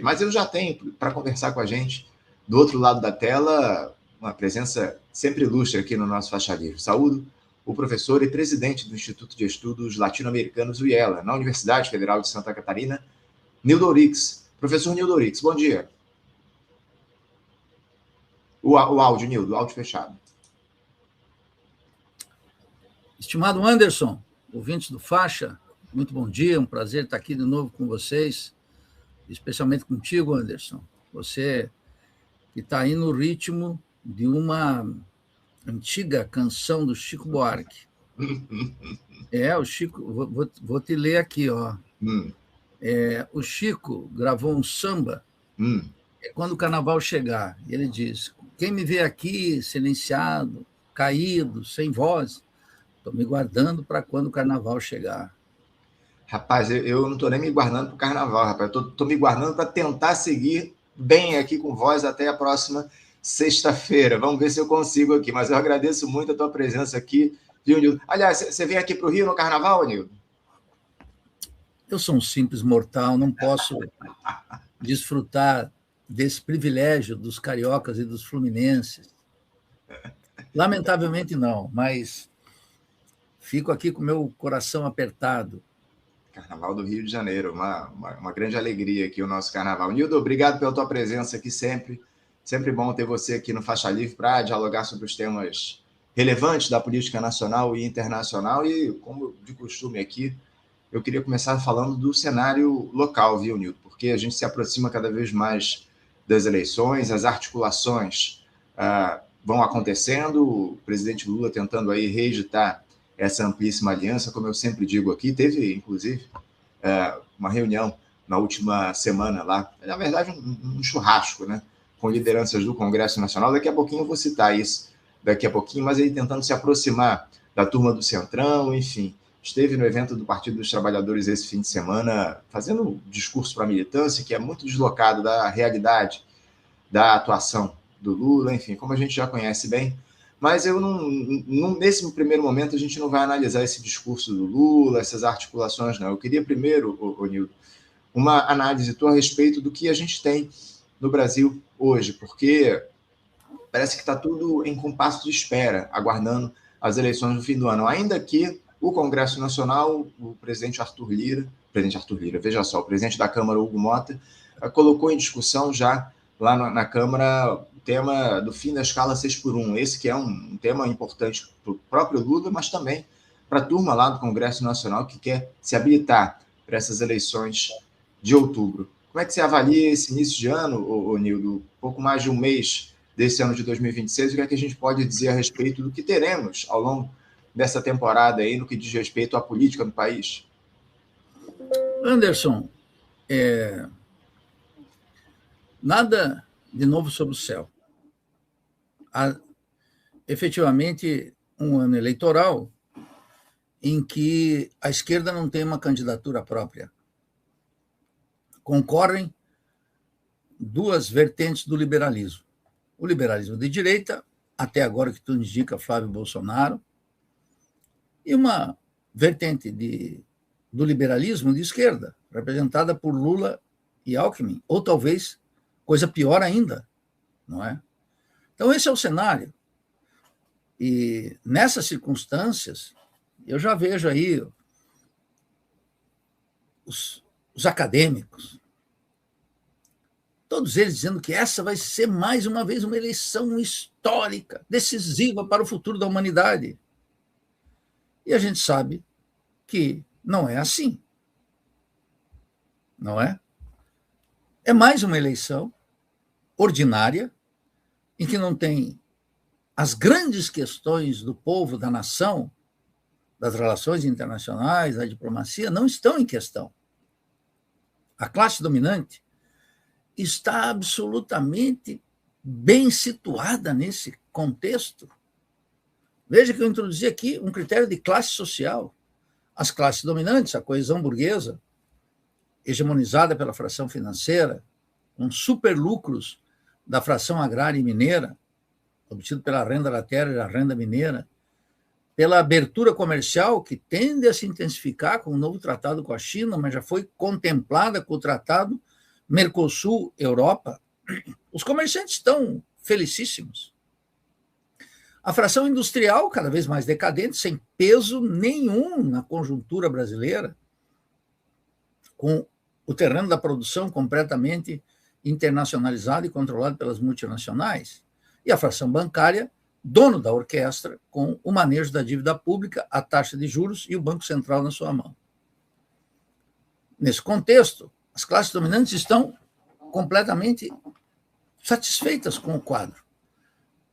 Mas eu já tenho para conversar com a gente, do outro lado da tela, uma presença sempre ilustre aqui no nosso Faixa Livre. Saúdo o professor e presidente do Instituto de Estudos Latino-Americanos, UIELA, na Universidade Federal de Santa Catarina, Nildo Ourix. Professor Nildo Ourix, bom dia. O áudio, Nildo, o áudio fechado. Estimado Anderson, ouvintes do Faixa, muito bom dia, um prazer estar aqui de novo com vocês, especialmente contigo, Anderson. Você que está aí no ritmo de uma antiga canção do Chico Buarque. O Chico, vou te ler aqui, ó. O Chico gravou um samba quando o carnaval chegar. Ele diz: quem me vê aqui silenciado, caído, sem voz, estou me guardando para quando o carnaval chegar. Rapaz, eu não estou nem me guardando para o carnaval, rapaz. Estou me guardando para tentar seguir bem aqui com voz até a próxima sexta-feira. Vamos ver se eu consigo aqui. Mas eu agradeço muito a tua presença aqui, viu, Nildo? Aliás, você vem aqui para o Rio no carnaval, Nildo? Eu sou um simples mortal, não posso desfrutar desse privilégio dos cariocas e dos fluminenses. Lamentavelmente não, mas fico aqui com meu coração apertado. Carnaval do Rio de Janeiro, uma grande alegria aqui o nosso carnaval. Nildo, obrigado pela tua presença aqui sempre. Sempre bom ter você aqui no Faixa Livre para dialogar sobre os temas relevantes da política nacional e internacional. E, como de costume aqui, eu queria começar falando do cenário local, viu, Nildo? Porque a gente se aproxima cada vez mais das eleições, as articulações vão acontecendo, o presidente Lula tentando aí reeditar essa amplíssima aliança, como eu sempre digo aqui. Teve, inclusive, uma reunião na última semana lá, na verdade, um churrasco, né, com lideranças do Congresso Nacional. Daqui a pouquinho eu vou citar isso, mas ele tentando se aproximar da turma do Centrão, enfim. Esteve no evento do Partido dos Trabalhadores esse fim de semana, fazendo um discurso para a militância que é muito deslocado da realidade da atuação do Lula, enfim, como a gente já conhece bem. Mas eu nesse primeiro momento a gente não vai analisar esse discurso do Lula, essas articulações, não. Eu queria primeiro, Nildo, uma análise tua a respeito do que a gente tem no Brasil hoje, porque parece que está tudo em compasso de espera, aguardando as eleições no fim do ano. Ainda que o Congresso Nacional, o presidente Arthur Lira, veja só, o presidente da Câmara, Hugo Mota, colocou em discussão já lá na Câmara o tema do fim da escala 6x1. Esse que é um tema importante para o próprio Lula, mas também para a turma lá do Congresso Nacional que quer se habilitar para essas eleições de outubro. Como é que você avalia esse início de ano, Nildo? Pouco mais de um mês desse ano de 2026, o que é que a gente pode dizer a respeito do que teremos ao longo dessa temporada aí, no que diz respeito à política do país? Anderson, nada de novo sob o céu. Há, efetivamente, um ano eleitoral em que a esquerda não tem uma candidatura própria. Concorrem duas vertentes do liberalismo. O liberalismo de direita, até agora que tudo indica Flávio Bolsonaro, e uma vertente do liberalismo de esquerda, representada por Lula e Alckmin, ou talvez coisa pior ainda, não é? Então, esse é o cenário. E, nessas circunstâncias, eu já vejo aí os acadêmicos, todos eles dizendo que essa vai ser, mais uma vez, uma eleição histórica, decisiva para o futuro da humanidade. E a gente sabe que não é assim. Não é? É mais uma eleição ordinária, em que não tem as grandes questões do povo, da nação, das relações internacionais, da diplomacia, não estão em questão. A classe dominante está absolutamente bem situada nesse contexto. Veja que eu introduzi aqui um critério de classe social. As classes dominantes, a coesão burguesa, hegemonizada pela fração financeira, com superlucros da fração agrária e mineira, obtido pela renda da terra e da renda mineira, pela abertura comercial que tende a se intensificar com o novo tratado com a China, mas já foi contemplada com o tratado Mercosul, Europa, os comerciantes estão felicíssimos. A fração industrial cada vez mais decadente, sem peso nenhum na conjuntura brasileira, com o terreno da produção completamente internacionalizado e controlado pelas multinacionais. E a fração bancária, dono da orquestra, com o manejo da dívida pública, a taxa de juros e o Banco Central na sua mão. Nesse contexto, as classes dominantes estão completamente satisfeitas com o quadro.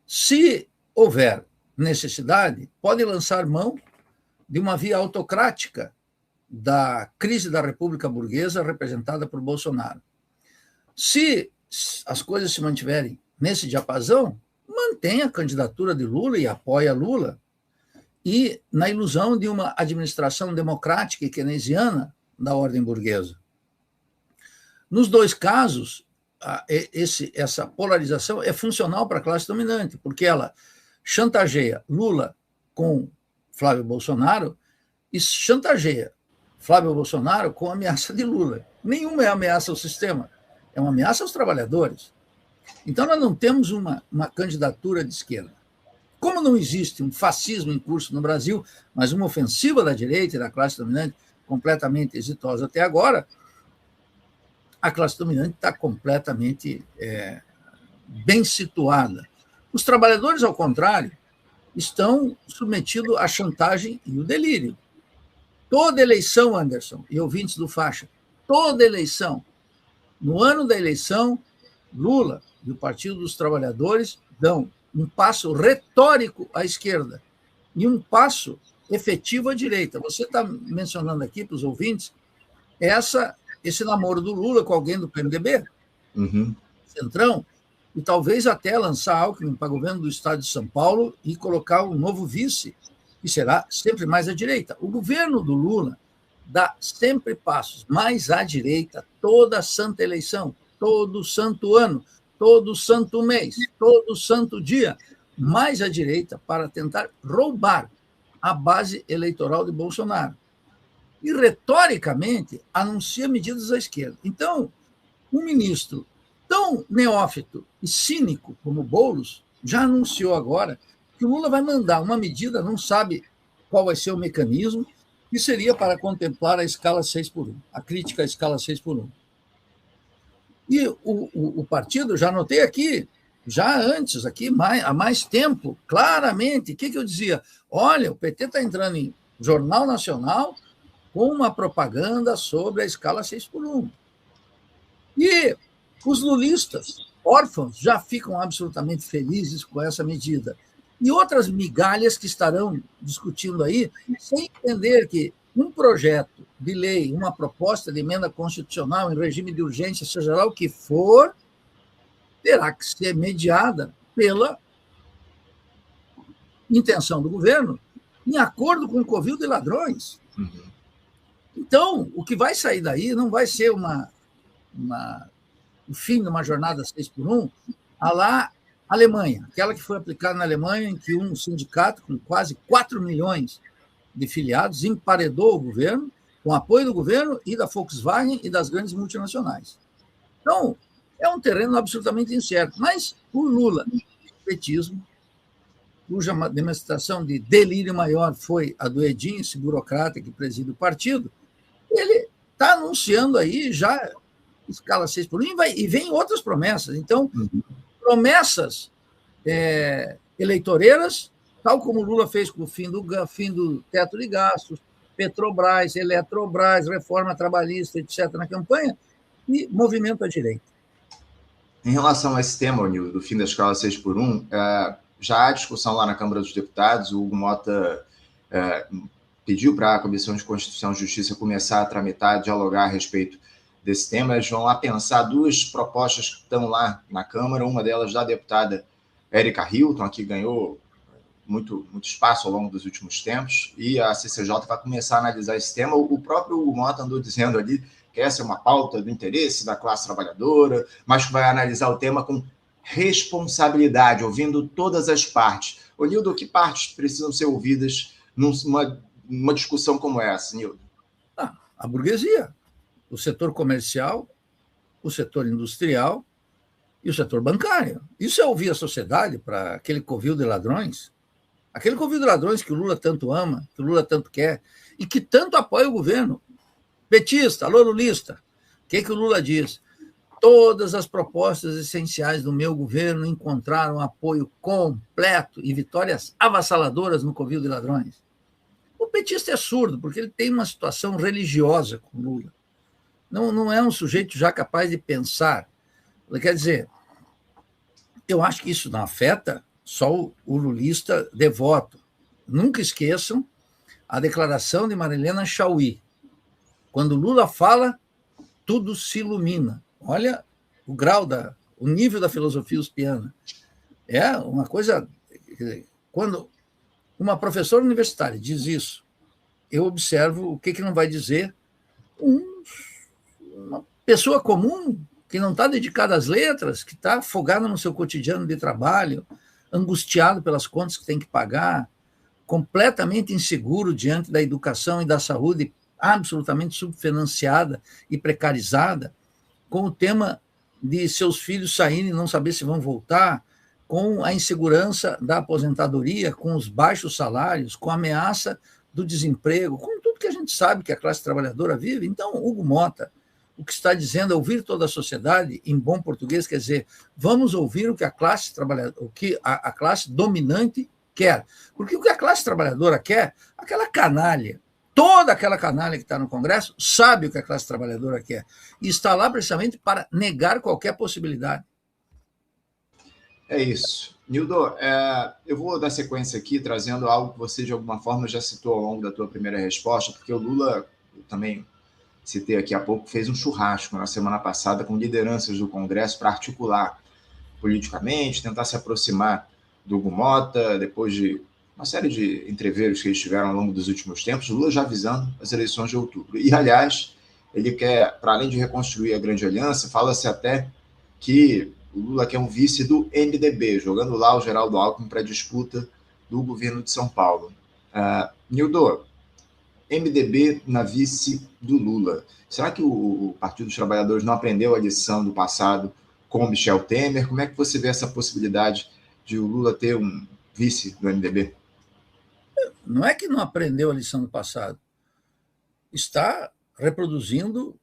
Se houver necessidade, podem lançar mão de uma via autocrática da crise da República Burguesa representada por Bolsonaro. Se as coisas se mantiverem nesse diapasão, mantém a candidatura de Lula e apoia Lula, e na ilusão de uma administração democrática e keynesiana da ordem burguesa. Nos dois casos, essa polarização é funcional para a classe dominante, porque ela chantageia Lula com Flávio Bolsonaro e chantageia Flávio Bolsonaro com a ameaça de Lula. Nenhuma é ameaça ao sistema, é uma ameaça aos trabalhadores. Então, nós não temos uma candidatura de esquerda. Como não existe um fascismo em curso no Brasil, mas uma ofensiva da direita e da classe dominante completamente exitosa até agora, a classe dominante está completamente bem situada. Os trabalhadores, ao contrário, estão submetidos à chantagem e o delírio. Toda eleição, Anderson, e ouvintes do Faixa, toda eleição, no ano da eleição, Lula e o Partido dos Trabalhadores dão um passo retórico à esquerda e um passo efetivo à direita. Você está mencionando aqui para os ouvintes esse namoro do Lula com alguém do PMDB, Centrão, e talvez até lançar Alckmin para o governo do estado de São Paulo e colocar um novo vice, que será sempre mais à direita. O governo do Lula dá sempre passos mais à direita toda santa eleição, todo santo ano, todo santo mês, todo santo dia, mais à direita para tentar roubar a base eleitoral de Bolsonaro. E, retoricamente, anuncia medidas à esquerda. Então, um ministro tão neófito e cínico como Boulos já anunciou agora que o Lula vai mandar uma medida, não sabe qual vai ser o mecanismo, que seria para contemplar a escala 6x1, a crítica à escala 6x1. E o partido, já anotei aqui, já antes, aqui há mais tempo, claramente, o que eu dizia? Olha, o PT está entrando em Jornal Nacional com uma propaganda sobre a escala 6x1. E os lulistas, órfãos, já ficam absolutamente felizes com essa medida. E outras migalhas que estarão discutindo aí, sem entender que um projeto de lei, uma proposta de emenda constitucional em regime de urgência, seja lá o que for, terá que ser mediada pela intenção do governo, em acordo com o covil de ladrões. Então, o que vai sair daí não vai ser o fim de uma jornada 6x1, à lá Alemanha, aquela que foi aplicada na Alemanha, em que um sindicato com quase 4 milhões de filiados emparedou o governo, com apoio do governo e da Volkswagen e das grandes multinacionais. Então, é um terreno absolutamente incerto. Mas o Lula, petismo, cuja demonstração de delírio maior foi a do Edinho, esse burocrata que preside o partido, ele está anunciando aí já escala 6x1 e vem outras promessas. Então, promessas eleitoreiras, tal como o Lula fez com o fim do teto de gastos, Petrobras, Eletrobras, reforma trabalhista, etc., na campanha, e movimento à direita. Em relação a esse tema, Onil, do fim da escala 6x1, já há discussão lá na Câmara dos Deputados. O Hugo Mota pediu para a Comissão de Constituição e Justiça começar a tramitar, dialogar a respeito desse tema. Eles vão lá pensar duas propostas que estão lá na Câmara, uma delas da deputada Érica Hilton, que ganhou muito espaço ao longo dos últimos tempos, e a CCJ vai começar a analisar esse tema. O próprio Hugo Mota andou dizendo ali que essa é uma pauta do interesse da classe trabalhadora, mas que vai analisar o tema com responsabilidade, ouvindo todas as partes. Ô, Nildo, que partes precisam ser ouvidas numa discussão como essa, Nildo? A burguesia, o setor comercial, o setor industrial e o setor bancário. Isso é ouvir a sociedade para aquele covil de ladrões. Aquele covil de ladrões que o Lula tanto ama, que o Lula tanto quer, e que tanto apoia o governo. Petista, alô lulista. O que o Lula diz? Todas as propostas essenciais do meu governo encontraram apoio completo e vitórias avassaladoras no covil de ladrões. O petista é surdo, porque ele tem uma situação religiosa com o Lula. Não é um sujeito já capaz de pensar. Quer dizer, eu acho que isso não afeta só o lulista devoto. Nunca esqueçam a declaração de Marilena Chaui. Quando Lula fala, tudo se ilumina. Olha o grau, o nível da filosofia uspiana. É uma coisa... Quando uma professora universitária diz isso, eu observo o que não vai dizer uma pessoa comum que não está dedicada às letras, que está afogada no seu cotidiano de trabalho, angustiado pelas contas que tem que pagar, completamente inseguro diante da educação e da saúde, absolutamente subfinanciada e precarizada, com o tema de seus filhos saírem e não saber se vão voltar, com a insegurança da aposentadoria, com os baixos salários, com a ameaça do desemprego, com tudo que a gente sabe que a classe trabalhadora vive. Então, Hugo Motta, o que está dizendo é ouvir toda a sociedade, em bom português, quer dizer, vamos ouvir o que a classe trabalhadora, o que a classe dominante quer. Porque o que a classe trabalhadora quer, aquela canalha, toda aquela canalha que está no Congresso sabe o que a classe trabalhadora quer. E está lá precisamente para negar qualquer possibilidade. É isso. Nildo, eu vou dar sequência aqui, trazendo algo que você, de alguma forma, já citou ao longo da tua primeira resposta, porque o Lula, eu também citei aqui há pouco, fez um churrasco na semana passada com lideranças do Congresso para articular politicamente, tentar se aproximar do Hugo Motta, depois de uma série de entreveros que eles tiveram ao longo dos últimos tempos, o Lula já visando as eleições de outubro. E, aliás, ele quer, para além de reconstruir a grande aliança, fala-se até que o Lula quer um vice do MDB, jogando lá o Geraldo Alckmin para a disputa do governo de São Paulo. Nildo, MDB na vice do Lula. Será que o Partido dos Trabalhadores não aprendeu a lição do passado com Michel Temer? Como é que você vê essa possibilidade de o Lula ter um vice do MDB? Não é que não aprendeu a lição do passado. Está reproduzindo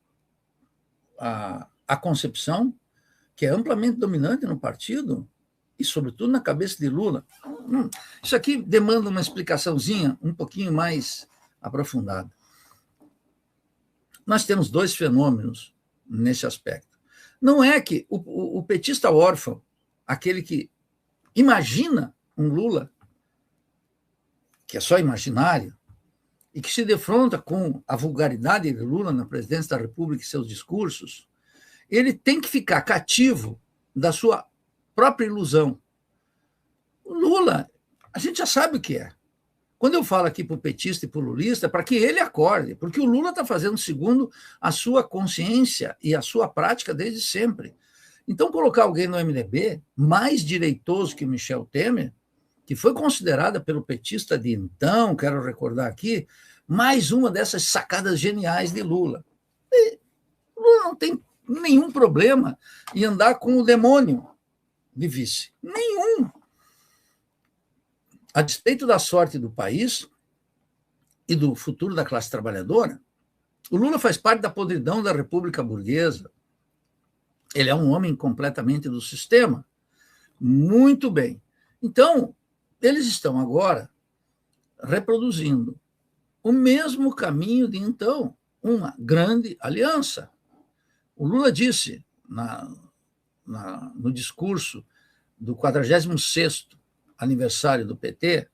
a concepção que é amplamente dominante no partido e, sobretudo, na cabeça de Lula. Isso aqui demanda uma explicaçãozinha um pouquinho mais aprofundada. Nós temos dois fenômenos nesse aspecto. Não é que o petista órfão, aquele que imagina um Lula, que é só imaginário, e que se defronta com a vulgaridade de Lula na presidência da República e seus discursos, ele tem que ficar cativo da sua própria ilusão. O Lula, a gente já sabe o que é. Quando eu falo aqui para o petista e para o lulista, é para que ele acorde, porque o Lula está fazendo segundo a sua consciência e a sua prática desde sempre. Então, colocar alguém no MDB mais direitoso que o Michel Temer, que foi considerada pelo petista de então, quero recordar aqui, mais uma dessas sacadas geniais de Lula. E Lula não tem nenhum problema em andar com o demônio de vice. Nenhum. A despeito da sorte do país e do futuro da classe trabalhadora, o Lula faz parte da podridão da República Burguesa. Ele é um homem completamente do sistema. Muito bem. Então, eles estão agora reproduzindo o mesmo caminho de então, uma grande aliança. O Lula disse no discurso do 46º aniversário do PT,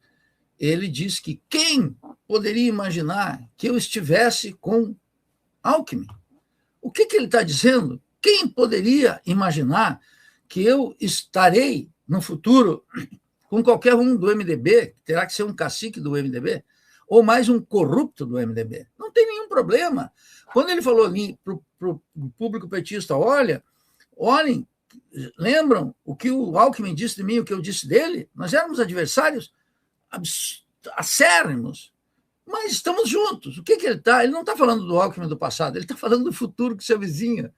ele disse que quem poderia imaginar que eu estivesse com Alckmin? O que ele está dizendo? Quem poderia imaginar que eu estarei no futuro com qualquer um do MDB, terá que ser um cacique do MDB, ou mais um corrupto do MDB? Não tem nenhum problema. Quando ele falou para o público petista, olhem, lembram o que o Alckmin disse de mim, o que eu disse dele? Nós éramos adversários acérrimos, mas estamos juntos. O que ele está? Ele não está falando do Alckmin do passado, ele está falando do futuro que se avizinha.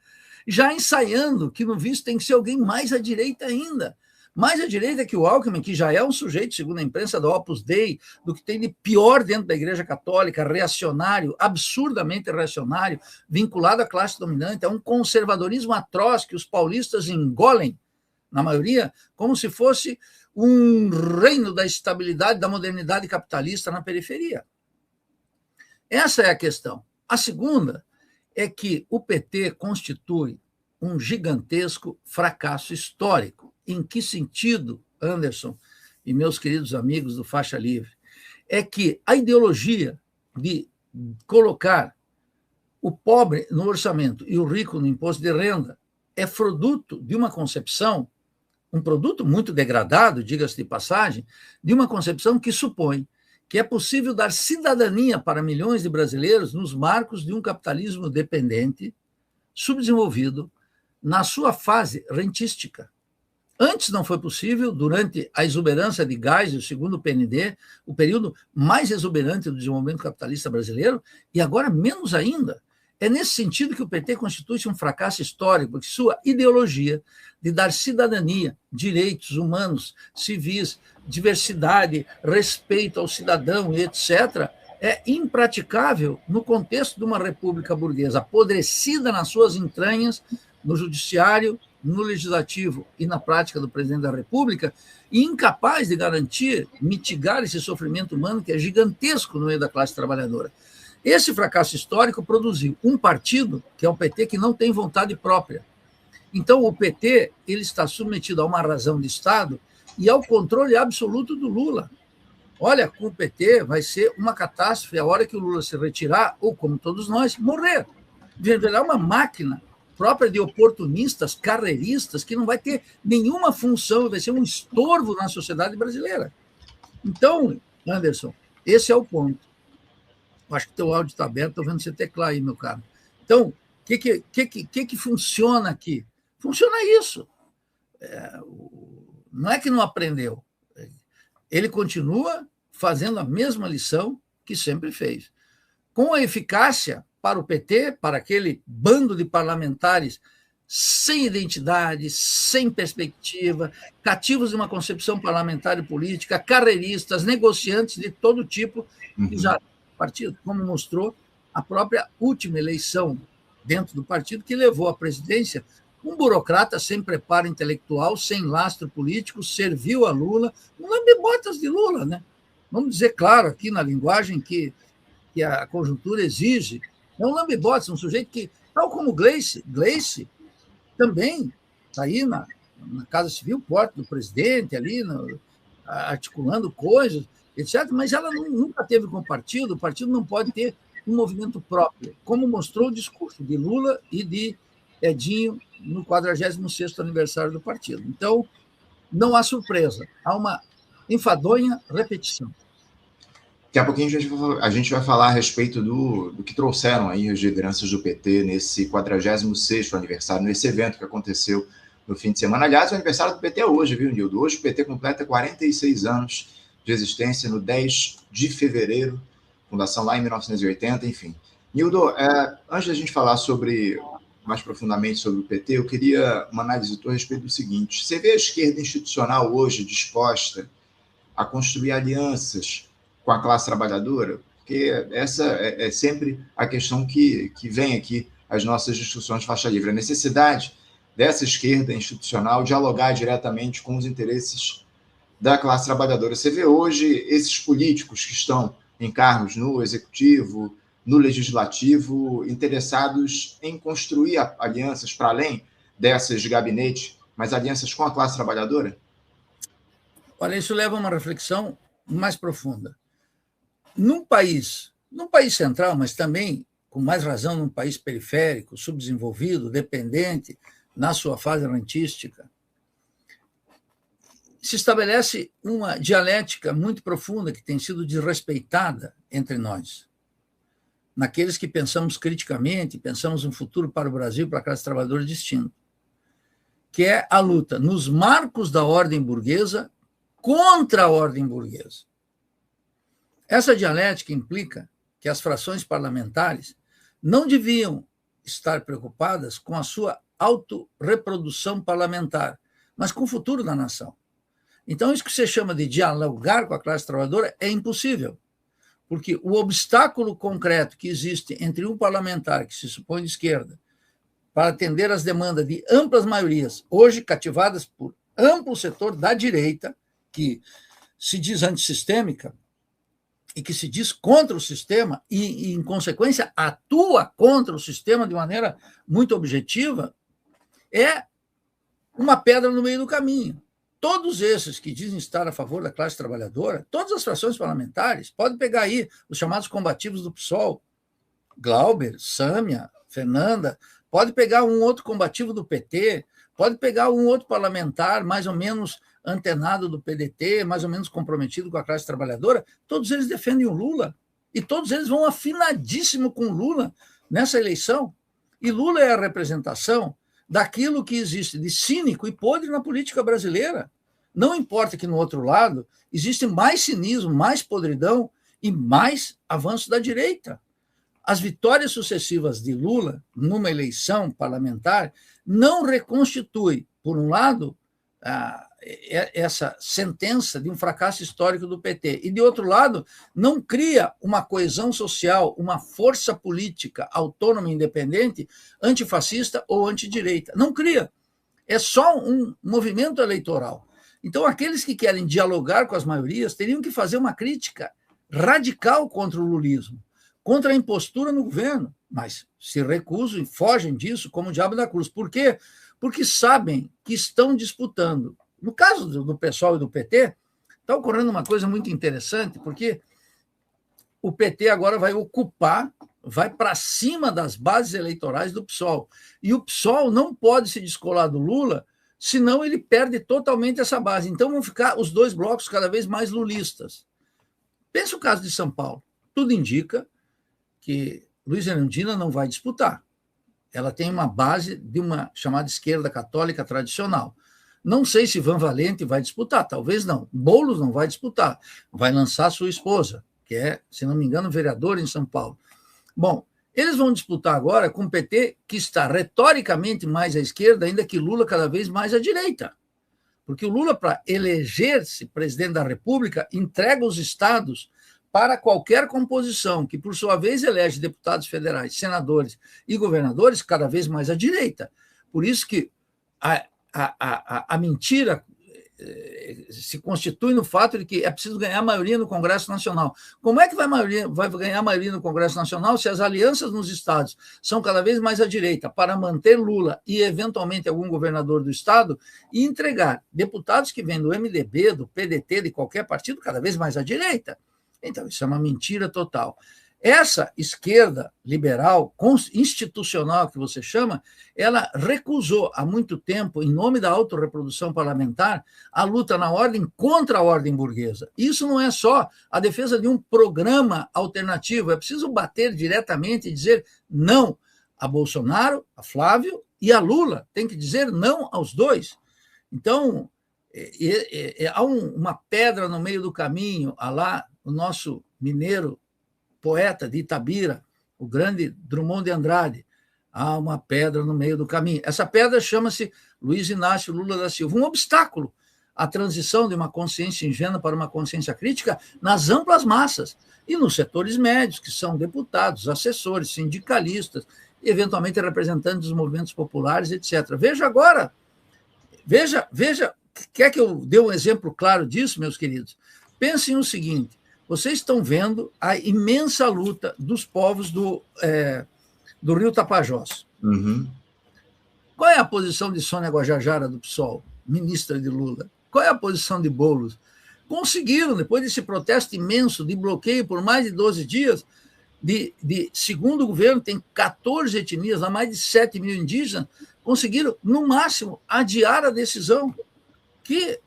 já ensaiando que no vice tem que ser alguém mais à direita ainda. Mais à direita que o Alckmin, que já é um sujeito, segundo a imprensa, do Opus Dei, do que tem de pior dentro da Igreja Católica, reacionário, absurdamente reacionário, vinculado à classe dominante, a um conservadorismo atroz que os paulistas engolem, na maioria, como se fosse um reino da estabilidade, da modernidade capitalista na periferia. Essa é a questão. A segunda é que o PT constitui um gigantesco fracasso histórico. Em que sentido, Anderson e meus queridos amigos do Faixa Livre? É que a ideologia de colocar o pobre no orçamento e o rico no imposto de renda é produto de uma concepção, um produto muito degradado, diga-se de passagem, de uma concepção que supõe que é possível dar cidadania para milhões de brasileiros nos marcos de um capitalismo dependente, subdesenvolvido, na sua fase rentística. Antes não foi possível, durante a exuberância de gás, o segundo PND, o período mais exuberante do desenvolvimento capitalista brasileiro, e agora menos ainda. É nesse sentido que o PT constitui um fracasso histórico, porque sua ideologia de dar cidadania, direitos humanos, civis, diversidade, respeito ao cidadão e etc., é impraticável no contexto de uma república burguesa apodrecida nas suas entranhas, no judiciário, no legislativo e na prática do presidente da República, e incapaz de garantir, mitigar esse sofrimento humano que é gigantesco no meio da classe trabalhadora. Esse fracasso histórico produziu um partido, que é o PT, que não tem vontade própria. Então, o PT ele está submetido a uma razão de Estado e ao controle absoluto do Lula. Olha, com o PT vai ser uma catástrofe a hora que o Lula se retirar, ou como todos nós, morrer. Virar uma máquina própria de oportunistas, carreiristas, que não vai ter nenhuma função, vai ser um estorvo na sociedade brasileira. Então, Anderson, esse é o ponto. Eu acho que o teu áudio está aberto, estou vendo você teclar aí, meu caro. Então, o que funciona aqui? Funciona isso. Não é que não aprendeu. Ele continua fazendo a mesma lição que sempre fez. Com a eficácia para o PT, para aquele bando de parlamentares sem identidade, sem perspectiva, cativos de uma concepção parlamentar e política, carreiristas, negociantes de todo tipo, que já partido, como mostrou a própria última eleição dentro do partido, que levou à presidência um burocrata sem preparo intelectual, sem lastro político, serviu a Lula, um lambe-botas de Lula, né? Vamos dizer claro aqui na linguagem que a conjuntura exige. É um lambe-botas, um sujeito que, tal como Gleice também está aí na Casa Civil, porta do presidente, ali, articulando coisas, etc., mas ela nunca teve com o partido não pode ter um movimento próprio, como mostrou o discurso de Lula e de Edinho no 46º aniversário do partido. Então, não há surpresa, há uma enfadonha repetição. Daqui a pouquinho a gente vai falar a respeito do que trouxeram aí as lideranças do PT nesse 46º aniversário, nesse evento que aconteceu no fim de semana. Aliás, o aniversário do PT é hoje, viu, Nildo? Hoje o PT completa 46 anos de existência, no 10 de fevereiro, fundação lá em 1980, enfim. Nildo, antes da gente falar mais profundamente sobre o PT, eu queria uma análise tua a respeito do seguinte: você vê a esquerda institucional hoje disposta a construir alianças com a classe trabalhadora? Porque essa é sempre a questão que vem aqui às nossas discussões de faixa livre, a necessidade dessa esquerda institucional dialogar diretamente com os interesses da classe trabalhadora. Você vê hoje esses políticos que estão em cargos no executivo, no legislativo, interessados em construir alianças para além dessas de gabinete, mas alianças com a classe trabalhadora? Olha, isso leva a uma reflexão mais profunda. Num país central, mas também, com mais razão, num país periférico, subdesenvolvido, dependente, na sua fase rentística, se estabelece uma dialética muito profunda que tem sido desrespeitada entre nós. Naqueles que pensamos criticamente, pensamos um futuro para o Brasil, para a classe trabalhadora distinto, que é a luta nos marcos da ordem burguesa contra a ordem burguesa. Essa dialética implica que as frações parlamentares não deviam estar preocupadas com a sua autorreprodução parlamentar, mas com o futuro da nação. Então, isso que você chama de dialogar com a classe trabalhadora é impossível, porque o obstáculo concreto que existe entre um parlamentar que se supõe de esquerda para atender às demandas de amplas maiorias, hoje cativadas por amplo setor da direita, que se diz antissistêmica e que se diz contra o sistema e, em consequência, atua contra o sistema de maneira muito objetiva, é uma pedra no meio do caminho. Todos esses que dizem estar a favor da classe trabalhadora, todas as frações parlamentares, podem pegar aí os chamados combativos do PSOL, Glauber, Sâmia, Fernanda, pode pegar um outro combativo do PT, pode pegar um outro parlamentar mais ou menos antenado do PDT, mais ou menos comprometido com a classe trabalhadora, todos eles defendem o Lula, e todos eles vão afinadíssimo com o Lula nessa eleição. E Lula é a representação daquilo que existe de cínico e podre na política brasileira. Não importa que, no outro lado, existe mais cinismo, mais podridão e mais avanço da direita. As vitórias sucessivas de Lula numa eleição parlamentar não reconstituem, por um lado, essa sentença de um fracasso histórico do PT, e, de outro lado, não cria uma coesão social, uma força política autônoma e independente, antifascista ou antidireita. Não cria. É só um movimento eleitoral. Então, aqueles que querem dialogar com as maiorias teriam que fazer uma crítica radical contra o lulismo, contra a impostura no governo, mas se recusam e fogem disso como o diabo da cruz. Por quê? Porque sabem que estão disputando. No caso do PSOL e do PT, está ocorrendo uma coisa muito interessante, porque o PT agora vai ocupar, vai para cima das bases eleitorais do PSOL. E o PSOL não pode se descolar do Lula, senão ele perde totalmente essa base. Então vão ficar os dois blocos cada vez mais lulistas. Pensa o caso de São Paulo. Tudo indica que Luiz Erundina não vai disputar. Ela tem uma base de uma chamada esquerda católica tradicional. Não sei se Van Valente vai disputar, talvez não. Boulos não vai disputar, vai lançar sua esposa, que é, se não me engano, vereadora em São Paulo. Bom, eles vão disputar agora com o PT, que está retoricamente mais à esquerda, ainda que Lula cada vez mais à direita. Porque o Lula, para eleger-se presidente da República, entrega os estados para qualquer composição, que, por sua vez, elege deputados federais, senadores e governadores cada vez mais à direita. Por isso que a mentira se constitui no fato de que é preciso ganhar maioria no Congresso Nacional. Como é que vai ganhar maioria no Congresso Nacional se as alianças nos estados são cada vez mais à direita para manter Lula e, eventualmente, algum governador do estado e entregar deputados que vêm do MDB, do PDT, de qualquer partido, cada vez mais à direita? Então, isso é uma mentira total. Essa esquerda liberal, institucional, que você chama, ela recusou há muito tempo, em nome da autorreprodução parlamentar, a luta na ordem contra a ordem burguesa. Isso não é só a defesa de um programa alternativo, é preciso bater diretamente e dizer não a Bolsonaro, a Flávio e a Lula. Tem que dizer não aos dois. Então, há uma pedra no meio do caminho, lá o nosso mineiro poeta de Itabira, o grande Drummond de Andrade. Há uma pedra no meio do caminho. Essa pedra chama-se Luiz Inácio Lula da Silva, um obstáculo à transição de uma consciência ingênua para uma consciência crítica nas amplas massas e nos setores médios, que são deputados, assessores, sindicalistas, eventualmente representantes dos movimentos populares, etc. Veja agora, veja, quer que eu dê um exemplo claro disso, meus queridos? Pensem o seguinte: vocês estão vendo a imensa luta dos povos do Rio Tapajós. Uhum. Qual é a posição de Sônia Guajajara, do PSOL, ministra de Lula? Qual é a posição de Boulos? Conseguiram, depois desse protesto imenso de bloqueio por mais de 12 dias, segundo o governo, tem 14 etnias, há mais de 7 mil indígenas, conseguiram, no máximo, adiar a decisão, que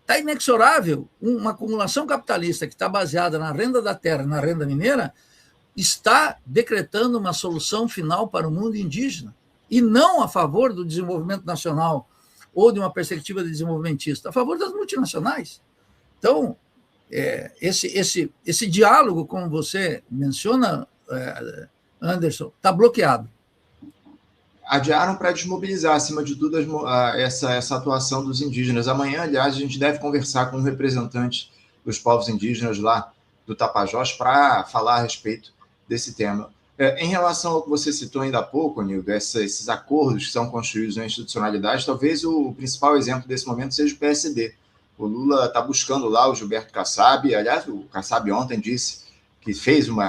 está inexorável. Uma acumulação capitalista que está baseada na renda da terra e na renda mineira está decretando uma solução final para o mundo indígena, e não a favor do desenvolvimento nacional ou de uma perspectiva de desenvolvimentista, a favor das multinacionais. Então, esse diálogo, como você menciona, Anderson, está bloqueado. adiaram para desmobilizar, acima de tudo, essa atuação dos indígenas. Amanhã, aliás, a gente deve conversar com um representante dos povos indígenas lá do Tapajós para falar a respeito desse tema. Em relação ao que você citou ainda há pouco, Nildo, esses acordos que são construídos na institucionalidade, talvez o principal exemplo desse momento seja o PSD. O Lula está buscando lá o Gilberto Kassab. Aliás, o Kassab ontem disse que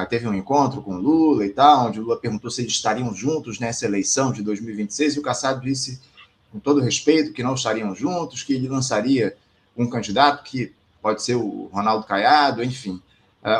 teve um encontro com o Lula e tal, onde o Lula perguntou se eles estariam juntos nessa eleição de 2026, e o Kassab disse, com todo respeito, que não estariam juntos, que ele lançaria um candidato que pode ser o Ronaldo Caiado, enfim.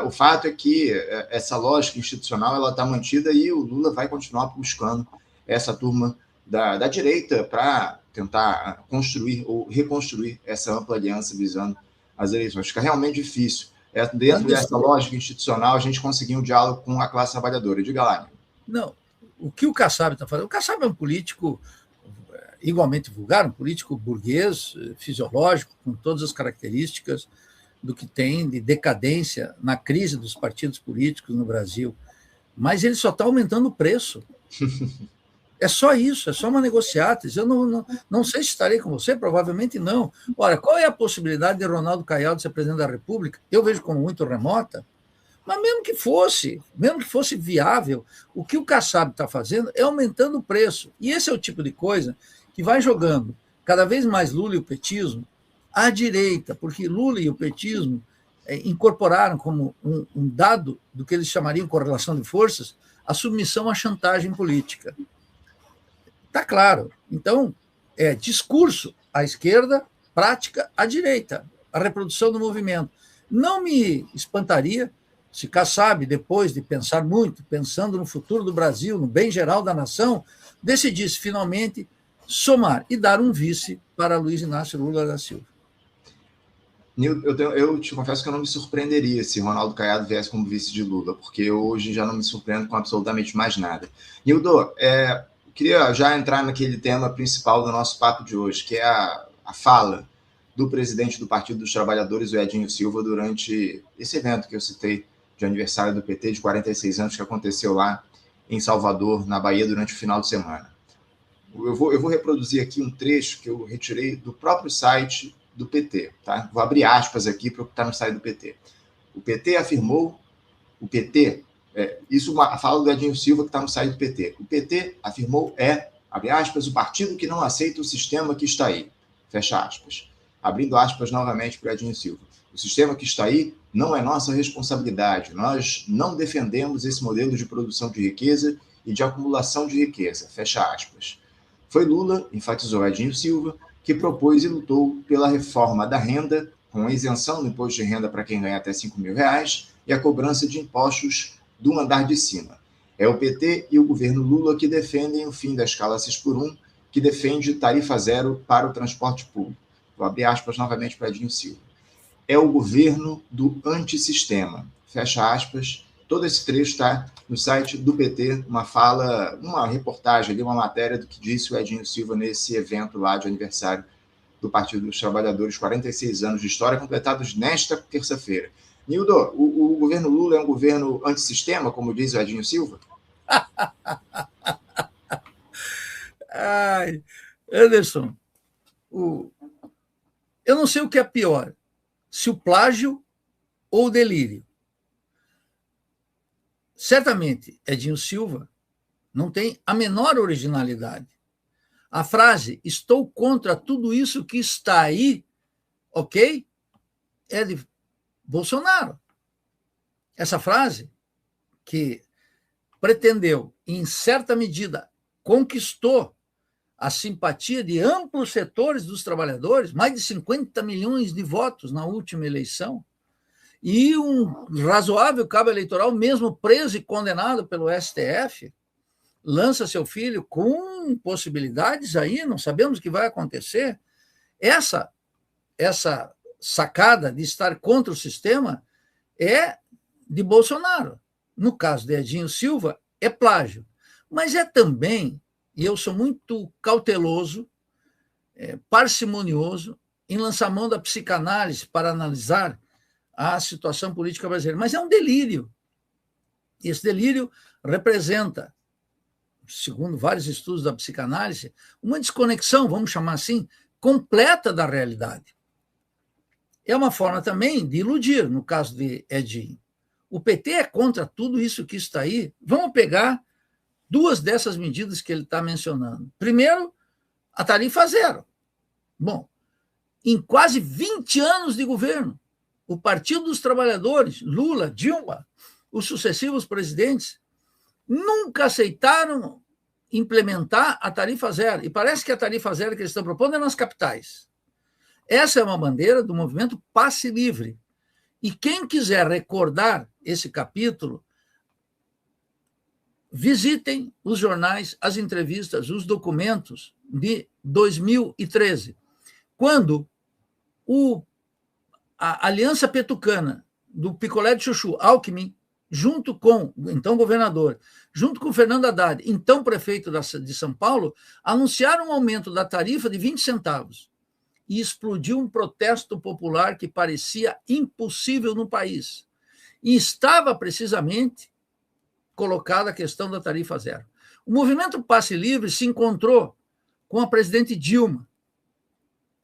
O fato é que essa lógica institucional está mantida e o Lula vai continuar buscando essa turma da direita para tentar construir ou reconstruir essa ampla aliança visando as eleições. Fica realmente difícil. Dentro dessa lógica institucional, a gente conseguir um diálogo com a classe trabalhadora. Diga lá. Não, o que o Kassab está fazendo? O Kassab é um político igualmente vulgar, um político burguês, fisiológico, com todas as características do que tem de decadência na crise dos partidos políticos no Brasil. Mas ele só está aumentando o preço. É só isso, é só uma negociata. Eu não sei se estarei com você, provavelmente não. Ora, qual é a possibilidade de Ronaldo Caiado ser presidente da República? Eu vejo como muito remota, mas mesmo que fosse viável, o que o Kassab está fazendo é aumentando o preço. E esse é o tipo de coisa que vai jogando cada vez mais Lula e o petismo à direita, porque Lula e o petismo incorporaram como um dado do que eles chamariam correlação de forças a submissão à chantagem política. Está claro. Então, é discurso à esquerda, prática à direita, a reprodução do movimento. Não me espantaria se Kassab, depois de pensar muito, pensando no futuro do Brasil, no bem geral da nação, decidisse finalmente somar e dar um vice para Luiz Inácio Lula da Silva. Eu te confesso que eu não me surpreenderia se Ronaldo Caiado viesse como vice de Lula, porque hoje já não me surpreendo com absolutamente mais nada. Nildo, queria já entrar naquele tema principal do nosso papo de hoje, que é a fala do presidente do Partido dos Trabalhadores, o Edinho Silva, durante esse evento que eu citei de aniversário do PT de 46 anos, que aconteceu lá em Salvador, na Bahia, durante o final de semana. Eu vou reproduzir aqui um trecho que eu retirei do próprio site do PT. Tá? Vou abrir aspas aqui para o que está no site do PT. O PT afirmou, isso é a fala do Edinho Silva que está no site do PT. O PT afirmou abre aspas, o partido que não aceita o sistema que está aí. Fecha aspas. Abrindo aspas novamente para o Edinho Silva. O sistema que está aí não é nossa responsabilidade. Nós não defendemos esse modelo de produção de riqueza e de acumulação de riqueza. Fecha aspas. Foi Lula, enfatizou Edinho Silva, que propôs e lutou pela reforma da renda, com a isenção do imposto de renda para quem ganha até R$5.000 e a cobrança de impostos do andar de cima. É o PT e o governo Lula que defendem o fim da escala 6x1, que defende tarifa zero para o transporte público. Vou abrir aspas novamente para Edinho Silva. É o governo do antissistema. Fecha aspas. Todo esse trecho está no site do PT, uma reportagem, uma matéria do que disse o Edinho Silva nesse evento lá de aniversário do Partido dos Trabalhadores, 46 anos de história, completados nesta terça-feira. Nildo, o governo Lula é um governo antissistema, como diz o Edinho Silva? Ai, Anderson, eu não sei o que é pior, se o plágio ou o delírio. Certamente, Edinho Silva não tem a menor originalidade. A frase, estou contra tudo isso que está aí, ok? É de Bolsonaro. Essa frase, que pretendeu, em certa medida, conquistou a simpatia de amplos setores dos trabalhadores, mais de 50 milhões de votos na última eleição, e um razoável cabo eleitoral, mesmo preso e condenado pelo STF, lança seu filho com possibilidades aí, não sabemos o que vai acontecer. Essa sacada de estar contra o sistema é de Bolsonaro. No caso de Edinho Silva, é plágio. Mas é também, e eu sou muito cauteloso, parcimonioso, em lançar mão da psicanálise para analisar a situação política brasileira. Mas é um delírio. Esse delírio representa segundo vários estudos da psicanálise, uma desconexão, vamos chamar assim, completa da realidade. É uma forma também de iludir, no caso de Edinho. O PT é contra tudo isso que está aí. Vamos pegar duas dessas medidas que ele está mencionando. Primeiro, a tarifa zero. Bom, em quase 20 anos de governo, o Partido dos Trabalhadores, Lula, Dilma, os sucessivos presidentes, nunca aceitaram implementar a tarifa zero. E parece que a tarifa zero que eles estão propondo é nas capitais. Essa é uma bandeira do movimento Passe Livre. E quem quiser recordar esse capítulo, visitem os jornais, as entrevistas, os documentos de 2013, quando a Aliança Petucana do Picolé de Chuchu, Alckmin, junto com o então governador, junto com Fernando Haddad, então prefeito de São Paulo, anunciaram um aumento da tarifa de 20 centavos. E explodiu um protesto popular que parecia impossível no país. E estava precisamente colocada a questão da tarifa zero. O movimento Passe Livre se encontrou com a presidente Dilma,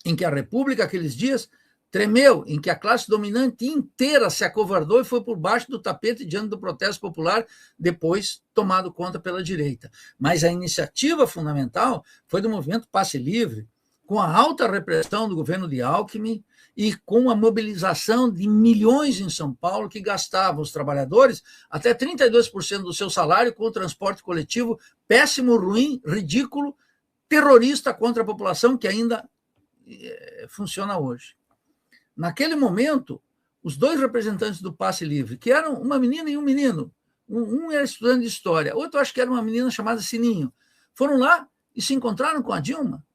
em que a República, aqueles dias, tremeu, em que a classe dominante inteira se acovardou e foi por baixo do tapete diante do protesto popular, depois tomado conta pela direita. Mas a iniciativa fundamental foi do movimento Passe Livre, com a alta repressão do governo de Alckmin e com a mobilização de milhões em São Paulo que gastavam os trabalhadores até 32% do seu salário com o transporte coletivo péssimo, ruim, ridículo, terrorista contra a população que ainda funciona hoje. Naquele momento, os dois representantes do Passe Livre, que eram uma menina e um menino, um era estudante de história, outro acho que era uma menina chamada Sininho, foram lá e se encontraram com a Dilma.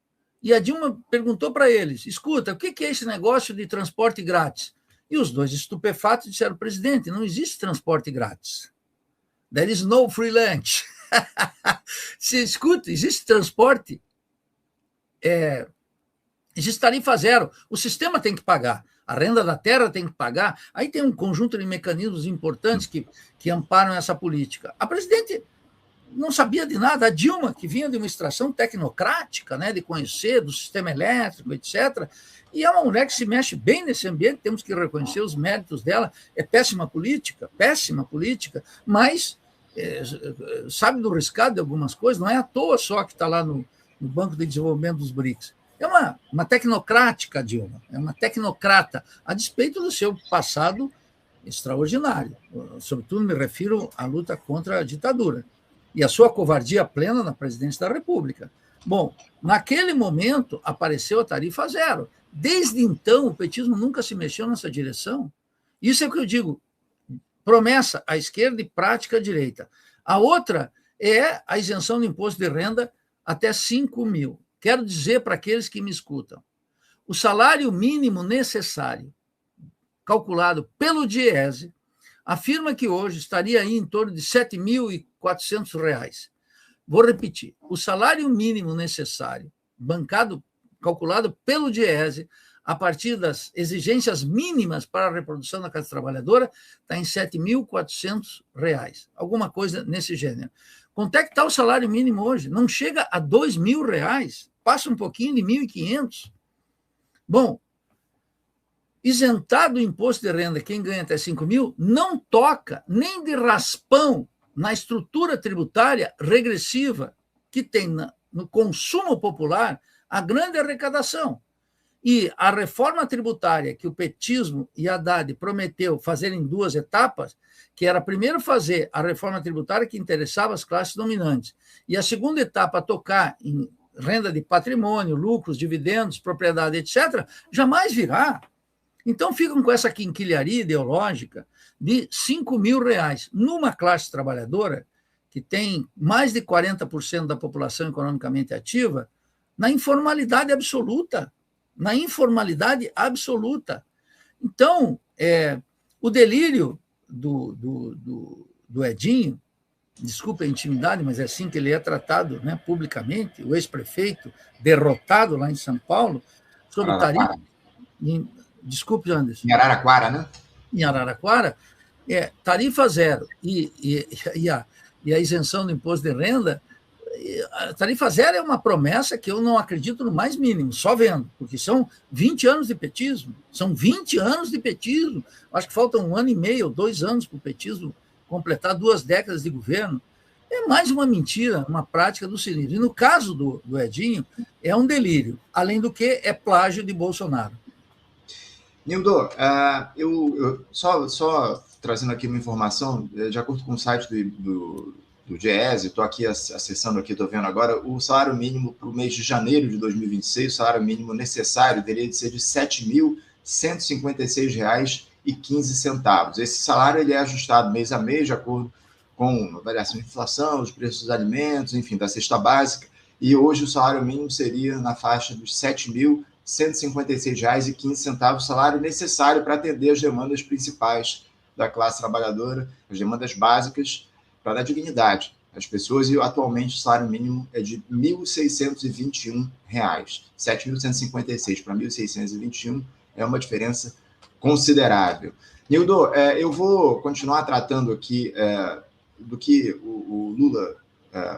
E a Dilma perguntou para eles, escuta, o que é esse negócio de transporte grátis? E os dois estupefatos disseram, presidente, não existe transporte grátis. There is no free lunch. Se escuta, existe transporte, existe tarifa zero, o sistema tem que pagar, a renda da terra tem que pagar, aí tem um conjunto de mecanismos importantes que amparam essa política. A presidente não sabia de nada, a Dilma, que vinha de uma extração tecnocrática, né, de conhecer do sistema elétrico, etc., e é uma mulher que se mexe bem nesse ambiente, temos que reconhecer os méritos dela, é péssima política, mas sabe do riscado de algumas coisas, não é à toa só que está lá no Banco de Desenvolvimento dos BRICS. É uma tecnocrática, Dilma, é uma tecnocrata, a despeito do seu passado extraordinário. Sobretudo me refiro à luta contra a ditadura e a sua covardia plena na presidência da República. Bom, naquele momento apareceu a tarifa zero. Desde então, o petismo nunca se mexeu nessa direção. Isso é o que eu digo, promessa à esquerda e prática à direita. A outra é a isenção do imposto de renda até 5 mil. Quero dizer para aqueles que me escutam, o salário mínimo necessário, calculado pelo DIEESE, afirma que hoje estaria aí em torno de R$ 7.400. Vou repetir, o salário mínimo necessário, calculado pelo DIEESE, a partir das exigências mínimas para a reprodução da classe trabalhadora, está em R$ 7.400, alguma coisa nesse gênero. Quanto é que está o salário mínimo hoje? Não chega a R$ 2.000, passa um pouquinho de 1.500. Bom, isentado do imposto de renda quem ganha até 5 mil, não toca nem de raspão na estrutura tributária regressiva que tem no consumo popular a grande arrecadação. E a reforma tributária que o petismo e a Haddad prometeu fazer em 2 etapas, que era primeiro fazer a reforma tributária que interessava as classes dominantes, e a segunda etapa tocar em renda de patrimônio, lucros, dividendos, propriedade, etc., jamais virá. Então ficam com essa quinquilharia ideológica de R$ 5.000 numa classe trabalhadora que tem mais de 40% da população economicamente ativa, na informalidade absoluta. Então, o delírio do Edinho, desculpe a intimidade, mas é assim que ele é tratado, né, publicamente, o ex-prefeito derrotado lá em São Paulo, sobre tarifa. Desculpe, Anderson. Em Araraquara, né? Em Araraquara, tarifa zero e a isenção do imposto de renda, a tarifa zero é uma promessa que eu não acredito no mais mínimo, só vendo, porque são 20 anos de petismo, são 20 anos de petismo, acho que faltam 1 ano e meio, 2 anos para o petismo completar 2 décadas de governo. É mais uma mentira, uma prática do cinismo. E no caso do Edinho, é um delírio, além do que é plágio de Bolsonaro. Nildo, eu só trazendo aqui uma informação, de acordo com o site do Diese, estou aqui acessando aqui, estou vendo agora, o salário mínimo para o mês de janeiro de 2026, o salário mínimo necessário teria de ser de R$ 7.156,15. Esse salário ele é ajustado mês a mês, de acordo com a variação de inflação, os preços dos alimentos, enfim, da cesta básica, e hoje o salário mínimo seria na faixa dos R$ 7.156,15, salário necessário para atender as demandas principais da classe trabalhadora, as demandas básicas, para dar dignidade às pessoas, e atualmente o salário mínimo é de R$ 1.621. 7.156 para 1.621 é uma diferença considerável. Nildo, eu vou continuar tratando aqui do que o Lula,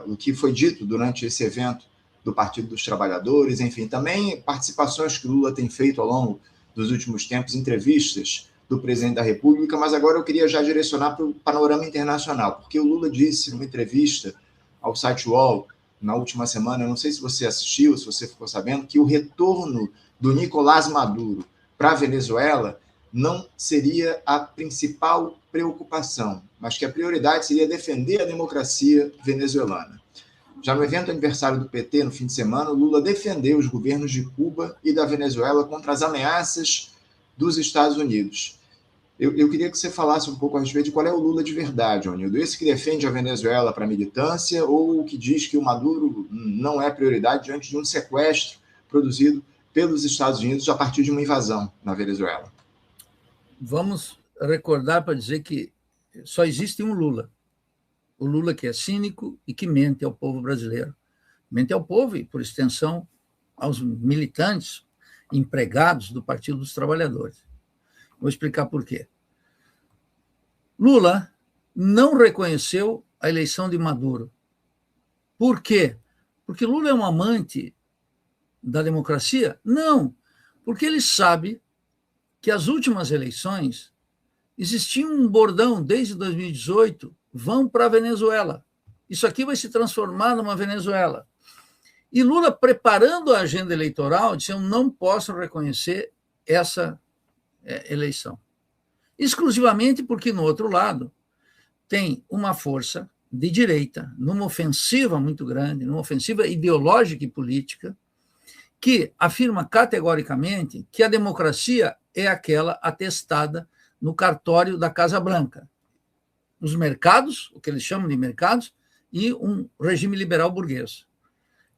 o que foi dito durante esse evento do Partido dos Trabalhadores, enfim, também participações que o Lula tem feito ao longo dos últimos tempos, entrevistas do presidente da República, mas agora eu queria já direcionar para o panorama internacional, porque o Lula disse numa entrevista ao site UOL na última semana, eu não sei se você assistiu, se você ficou sabendo, que o retorno do Nicolás Maduro para a Venezuela não seria a principal preocupação, mas que a prioridade seria defender a democracia venezuelana. Já no evento aniversário do PT, no fim de semana, o Lula defendeu os governos de Cuba e da Venezuela contra as ameaças dos Estados Unidos. Eu queria que você falasse um pouco a respeito de qual é o Lula de verdade, Onildo. Esse que defende a Venezuela para a militância ou o que diz que o Maduro não é prioridade diante de um sequestro produzido pelos Estados Unidos a partir de uma invasão na Venezuela? Vamos recordar para dizer que só existe um Lula. O Lula que é cínico e que mente ao povo brasileiro. Mente ao povo e, por extensão, aos militantes, empregados do Partido dos Trabalhadores. Vou explicar por quê. Lula não reconheceu a eleição de Maduro. Por quê? Porque Lula é um amante da democracia? Não, porque ele sabe que as últimas eleições existia um bordão desde 2018, vão para a Venezuela. Isso aqui vai se transformar numa Venezuela. E Lula, preparando a agenda eleitoral, disse: eu não posso reconhecer essa eleição. Exclusivamente porque, no outro lado, tem uma força de direita, numa ofensiva muito grande, numa ofensiva ideológica e política, que afirma categoricamente que a democracia é aquela atestada no cartório da Casa Branca. Os mercados, o que eles chamam de mercados, e um regime liberal burguês.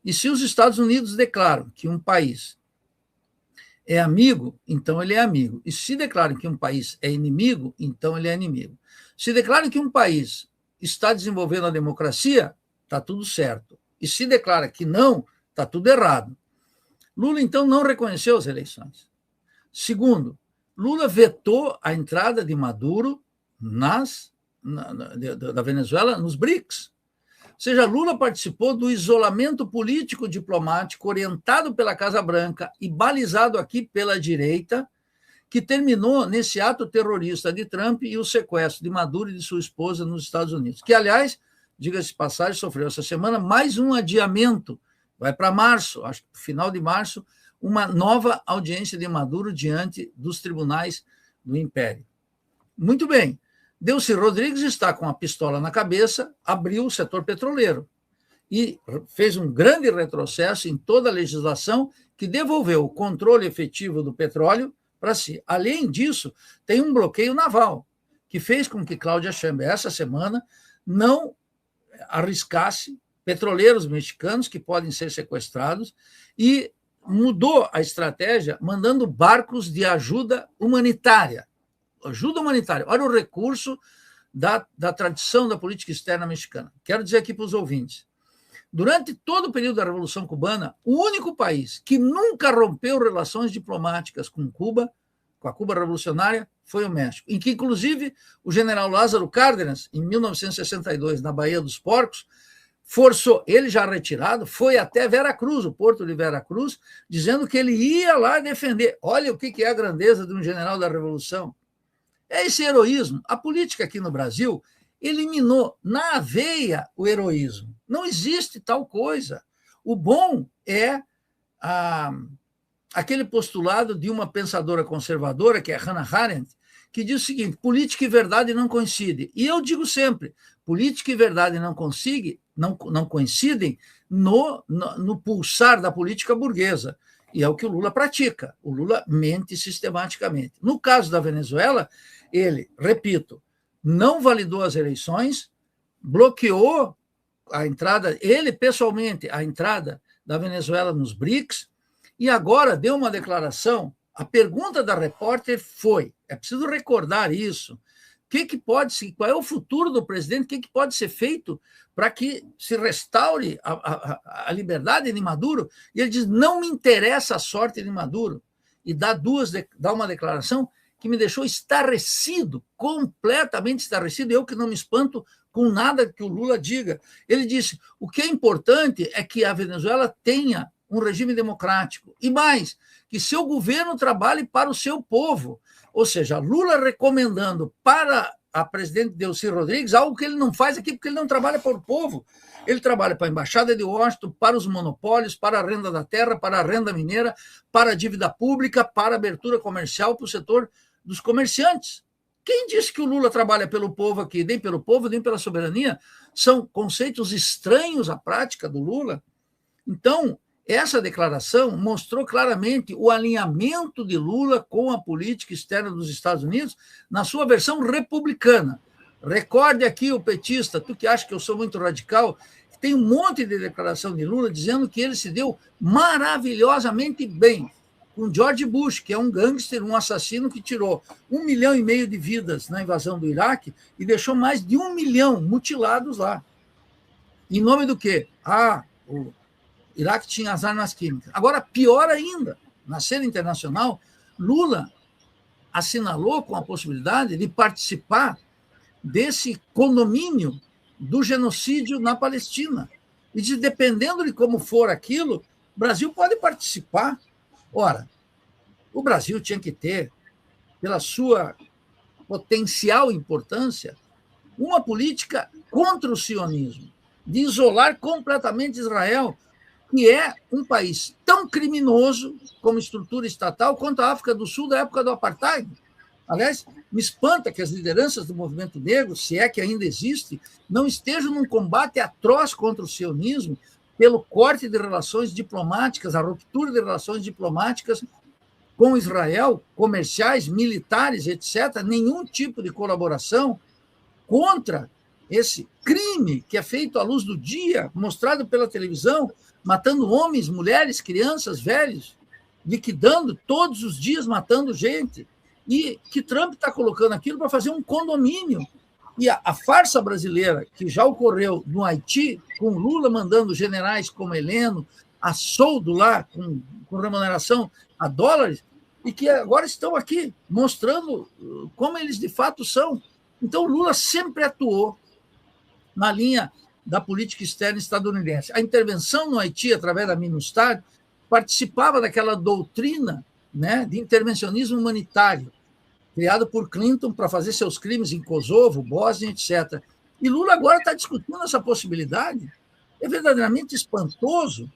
E se os Estados Unidos declaram que um país é amigo, então ele é amigo. E se declaram que um país é inimigo, então ele é inimigo. Se declaram que um país está desenvolvendo a democracia, está tudo certo. E se declara que não, está tudo errado. Lula, então, não reconheceu as eleições. Segundo, Lula vetou a entrada de Maduro da Venezuela nos BRICS. Ou seja, Lula participou do isolamento político-diplomático orientado pela Casa Branca e balizado aqui pela direita, que terminou nesse ato terrorista de Trump e o sequestro de Maduro e de sua esposa nos Estados Unidos, que, aliás, diga-se de passagem, sofreu essa semana mais um adiamento, vai para março, acho que no final de março, uma nova audiência de Maduro diante dos tribunais do Império. Muito bem. Delcy Rodrigues está com a pistola na cabeça, abriu o setor petroleiro e fez um grande retrocesso em toda a legislação que devolveu o controle efetivo do petróleo para si. Além disso, tem um bloqueio naval, que fez com que Cláudia Sheinbaum, essa semana, não arriscasse petroleiros mexicanos que podem ser sequestrados e mudou a estratégia mandando barcos de ajuda humanitária. Ajuda humanitária. Olha o recurso da tradição da política externa mexicana. Quero dizer aqui para os ouvintes, durante todo o período da Revolução Cubana, o único país que nunca rompeu relações diplomáticas com Cuba, com a Cuba revolucionária, foi o México, em que, inclusive, o general Lázaro Cárdenas, em 1962, na Baía dos Porcos, forçou, ele já retirado, foi até Veracruz, o porto de Veracruz, dizendo que ele ia lá defender. Olha o que é a grandeza de um general da Revolução. É esse heroísmo. A política aqui no Brasil eliminou na veia o heroísmo. Não existe tal coisa. O bom é aquele postulado de uma pensadora conservadora, que é Hannah Arendt, que diz o seguinte: política e verdade não coincidem. E eu digo sempre, política e verdade não coincidem no pulsar da política burguesa. E é o que o Lula pratica. O Lula mente sistematicamente. No caso da Venezuela, ele, repito, não validou as eleições, bloqueou a entrada, ele pessoalmente, a entrada da Venezuela nos BRICS, e agora deu uma declaração. A pergunta da repórter foi, é preciso recordar isso, qual é o futuro do presidente, o que pode ser feito para que se restaure a liberdade de Maduro? E ele diz, não me interessa a sorte de Maduro. E dá uma declaração que me deixou estarrecido, completamente estarrecido, eu que não me espanto com nada que o Lula diga. Ele disse, o que é importante é que a Venezuela tenha um regime democrático, e mais, que seu governo trabalhe para o seu povo. Ou seja, Lula recomendando para a presidente Delcy Rodrigues algo que ele não faz aqui, porque ele não trabalha para o povo. Ele trabalha para a Embaixada de Washington, para os monopólios, para a renda da terra, para a renda mineira, para a dívida pública, para a abertura comercial, para o setor dos comerciantes. Quem disse que o Lula trabalha pelo povo aqui? Nem pelo povo, nem pela soberania. São conceitos estranhos à prática do Lula. Então, essa declaração mostrou claramente o alinhamento de Lula com a política externa dos Estados Unidos na sua versão republicana. Recorde aqui o petista, tu que acha que eu sou muito radical, tem um monte de declaração de Lula dizendo que ele se deu maravilhosamente bem com George Bush, que é um gangster, um assassino que tirou 1,5 milhão de vidas na invasão do Iraque e deixou mais de 1 milhão mutilados lá. Em nome do quê? O Iraque tinha as armas químicas. Agora, pior ainda, na cena internacional, Lula assinalou com a possibilidade de participar desse condomínio do genocídio na Palestina. E diz, dependendo de como for aquilo, o Brasil pode participar. Ora, o Brasil tinha que ter, pela sua potencial importância, uma política contra o sionismo, de isolar completamente Israel, que é um país tão criminoso como estrutura estatal quanto a África do Sul da época do apartheid. Aliás, me espanta que as lideranças do movimento negro, se é que ainda existe, não estejam num combate atroz contra o sionismo pelo corte de relações diplomáticas, a ruptura de relações diplomáticas com Israel, comerciais, militares, etc., nenhum tipo de colaboração contra esse crime que é feito à luz do dia, mostrado pela televisão, matando homens, mulheres, crianças, velhos, liquidando todos os dias, matando gente. E que Trump está colocando aquilo para fazer um condomínio. E a farsa brasileira, que já ocorreu no Haiti, com Lula mandando generais como Heleno a soldo lá, com remuneração a dólares, e que agora estão aqui mostrando como eles de fato são. Então, Lula sempre atuou na linha da política externa estadunidense. A intervenção no Haiti, através da MINUSTAH, participava daquela doutrina, né, de intervencionismo humanitário, criado por Clinton para fazer seus crimes em Kosovo, Bósnia, etc. E Lula agora está discutindo essa possibilidade. É verdadeiramente espantoso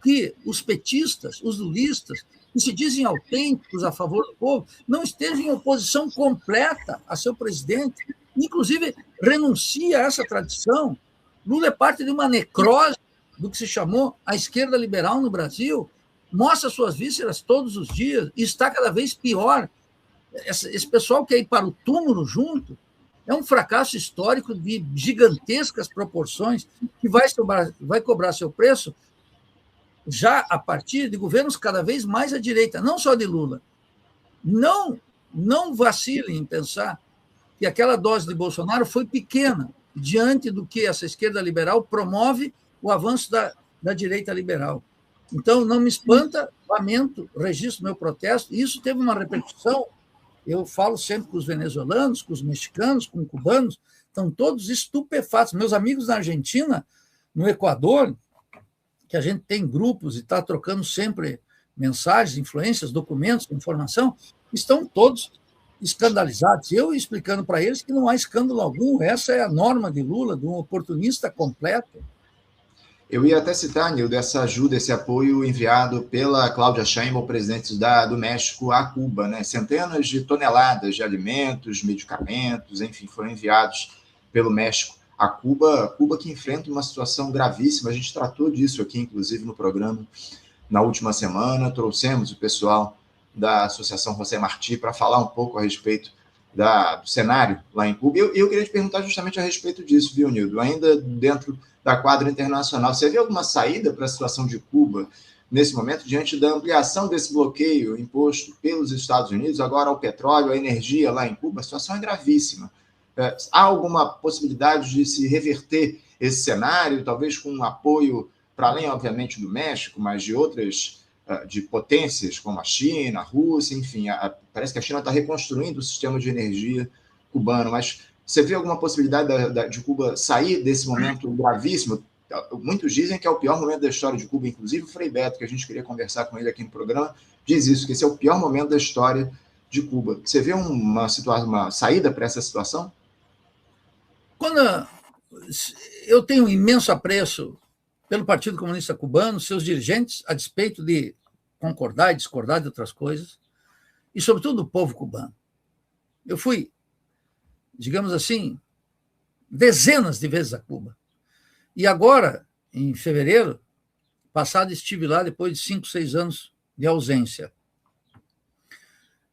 que os petistas, os lulistas, que se dizem autênticos a favor do povo, não estejam em oposição completa a seu presidente, inclusive renuncia a essa tradição. Lula é parte de uma necrose do que se chamou a esquerda liberal no Brasil, mostra suas vísceras todos os dias e está cada vez pior. Esse pessoal quer ir para o túmulo junto, é um fracasso histórico de gigantescas proporções que vai cobrar seu preço já a partir de governos cada vez mais à direita, não só de Lula. Não vacilem em pensar que aquela dose de Bolsonaro foi pequena diante do que essa esquerda liberal promove o avanço da direita liberal. Então, não me espanta, lamento, registro meu protesto. Isso teve uma repercussão. Eu falo sempre com os venezuelanos, com os mexicanos, com os cubanos, estão todos estupefatos. Meus amigos na Argentina no Equador, que a gente tem grupos e está trocando sempre mensagens, influências, documentos, informação, estão todos escandalizados. Eu explicando para eles que não há escândalo algum, essa é a norma de Lula, de um oportunista completo. Eu ia até citar, Nildo, essa ajuda, esse apoio enviado pela Cláudia Sheinbaum, presidente do México, a Cuba, né? Centenas de toneladas de alimentos, medicamentos, enfim, foram enviados pelo México a Cuba, Cuba que enfrenta uma situação gravíssima. A gente tratou disso aqui, inclusive, no programa na última semana. Trouxemos o pessoal da Associação José Martí para falar um pouco a respeito do cenário lá em Cuba. Eu queria te perguntar justamente a respeito disso, viu, Nildo? Ainda dentro da quadra internacional, você vê alguma saída para a situação de Cuba nesse momento, diante da ampliação desse bloqueio imposto pelos Estados Unidos, agora ao petróleo, à energia lá em Cuba? A situação é gravíssima. Há alguma possibilidade de se reverter esse cenário, talvez com um apoio, para além, obviamente, do México, mas de outras de potências como a China, a Rússia, enfim, parece que a China está reconstruindo o sistema de energia cubano, mas você vê alguma possibilidade de Cuba sair desse momento gravíssimo? Muitos dizem que é o pior momento da história de Cuba, inclusive o Frei Beto, que a gente queria conversar com ele aqui no programa, diz isso, que esse é o pior momento da história de Cuba. Você vê uma saída para essa situação? Eu tenho um imenso apreço pelo Partido Comunista Cubano, seus dirigentes, a despeito de concordar e discordar de outras coisas, e, sobretudo, do povo cubano. Eu fui, digamos assim, dezenas de vezes a Cuba. E agora, em fevereiro passado, estive lá depois de 5, 6 anos de ausência.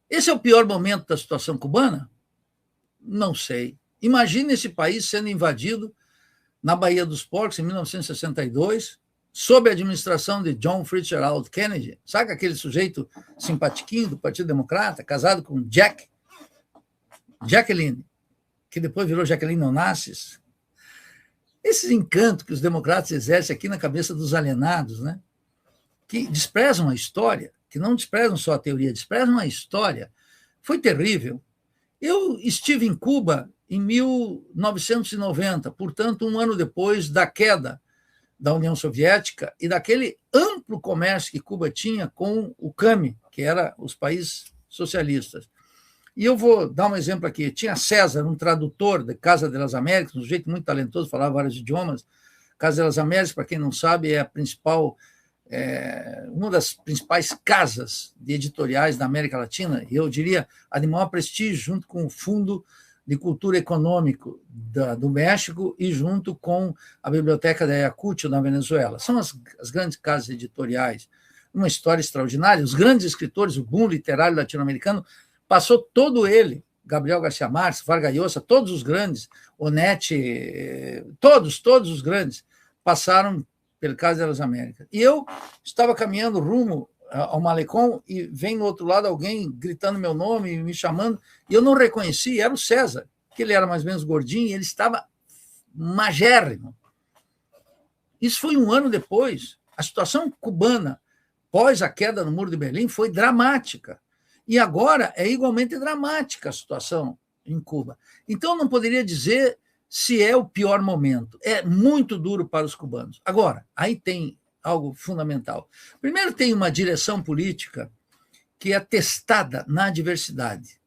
Esse é o pior momento da situação cubana? Não sei. Imagine esse país sendo invadido na Baía dos Porcos, em 1962, sob a administração de John Fitzgerald Kennedy. Sabe aquele sujeito simpatiquinho do Partido Democrata, casado com Jacqueline, que depois virou Jacqueline Onassis? Esses encantos que os democratas exercem aqui na cabeça dos alienados, né? Que desprezam a história, que não desprezam só a teoria, desprezam a história. Foi terrível. Eu estive em Cuba em 1990, portanto, um ano depois da queda da União Soviética e daquele amplo comércio que Cuba tinha com o CAMI, que era os países socialistas. E eu vou dar um exemplo aqui. Tinha César, um tradutor da Casa das Américas, um sujeito muito talentoso, falava vários idiomas. Casa das Américas, para quem não sabe, é a principal, uma das principais casas de editoriais da América Latina, e eu diria a de maior prestígio, junto com o Fundo de Cultura Econômico do México e junto com a Biblioteca de Ayacucho, na Venezuela. São as grandes casas editoriais. Uma história extraordinária. Os grandes escritores, o boom literário latino-americano, passou todo ele, Gabriel Garcia Marques, Vargas Llosa, todos os grandes, Onetti, todos os grandes, passaram pelo Casa das Américas. E eu estava caminhando rumo ao malecão e vem no outro lado alguém gritando meu nome, me chamando, e eu não reconheci, era o César, que ele era mais ou menos gordinho, e ele estava magérrimo. Isso foi um ano depois. A situação cubana, pós a queda no Muro de Berlim, foi dramática. E agora é igualmente dramática a situação em Cuba. Então, não poderia dizer se é o pior momento. É muito duro para os cubanos. Agora, aí tem algo fundamental. Primeiro, tem uma direção política que é testada na adversidade,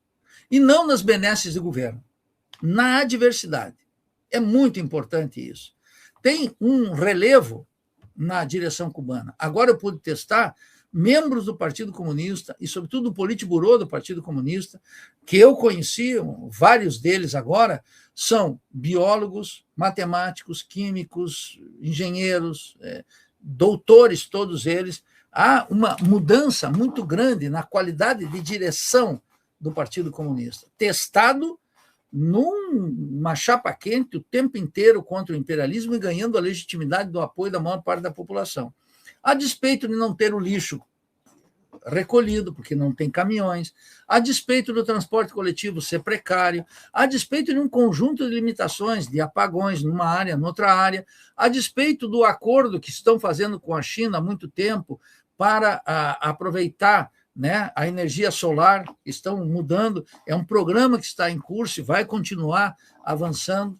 e não nas benesses do governo, na adversidade. É muito importante isso. Tem um relevo na direção cubana. Agora eu pude testar membros do Partido Comunista e, sobretudo, do Politburó do Partido Comunista, que eu conheci, vários deles agora, são biólogos, matemáticos, químicos, engenheiros, doutores, todos eles. Há uma mudança muito grande na qualidade de direção do Partido Comunista, testado numa chapa quente o tempo inteiro contra o imperialismo e ganhando a legitimidade do apoio da maior parte da população. A despeito de não ter o lixo recolhido, porque não tem caminhões, a despeito do transporte coletivo ser precário, a despeito de um conjunto de limitações, de apagões numa área, noutra área, a despeito do acordo que estão fazendo com a China há muito tempo para aproveitar, né, a energia solar, estão mudando, é um programa que está em curso e vai continuar avançando.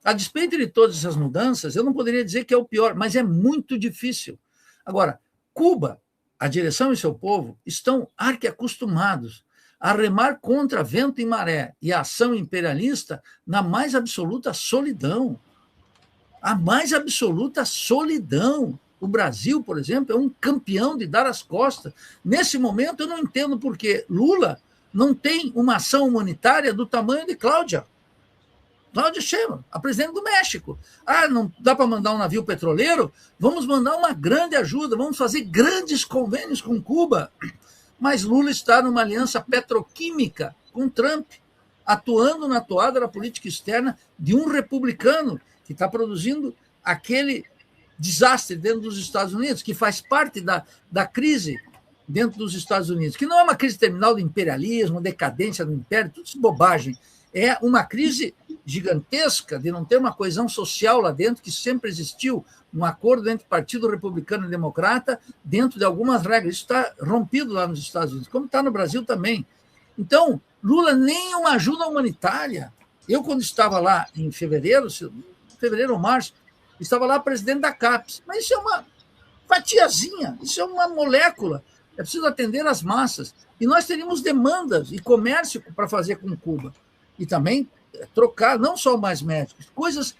A despeito de todas essas mudanças, eu não poderia dizer que é o pior, mas é muito difícil. Agora, Cuba, a direção e seu povo estão arquiacostumados a remar contra vento e maré e a ação imperialista na mais absoluta solidão. A mais absoluta solidão. O Brasil, por exemplo, é um campeão de dar as costas. Nesse momento, eu não entendo por que Lula não tem uma ação humanitária do tamanho de Cláudia Sheinbaum, a presidente do México. Ah, não dá para mandar um navio petroleiro? Vamos mandar uma grande ajuda, vamos fazer grandes convênios com Cuba. Mas Lula está numa aliança petroquímica com Trump, atuando na toada da política externa de um republicano que está produzindo aquele desastre dentro dos Estados Unidos, que faz parte da crise dentro dos Estados Unidos, que não é uma crise terminal do imperialismo, decadência do império, tudo isso bobagem. É uma crise gigantesca de não ter uma coesão social lá dentro, que sempre existiu, um acordo entre Partido Republicano e Democrata, dentro de algumas regras. Isso está rompido lá nos Estados Unidos, como está no Brasil também. Então, Lula nem uma ajuda humanitária. Eu, quando estava lá em fevereiro ou março, estava lá presidente da CAPES. Mas isso é uma fatiazinha, isso é uma molécula. É preciso atender as massas. E nós teríamos demandas e comércio para fazer com Cuba. E também trocar, não só mais médicos, coisas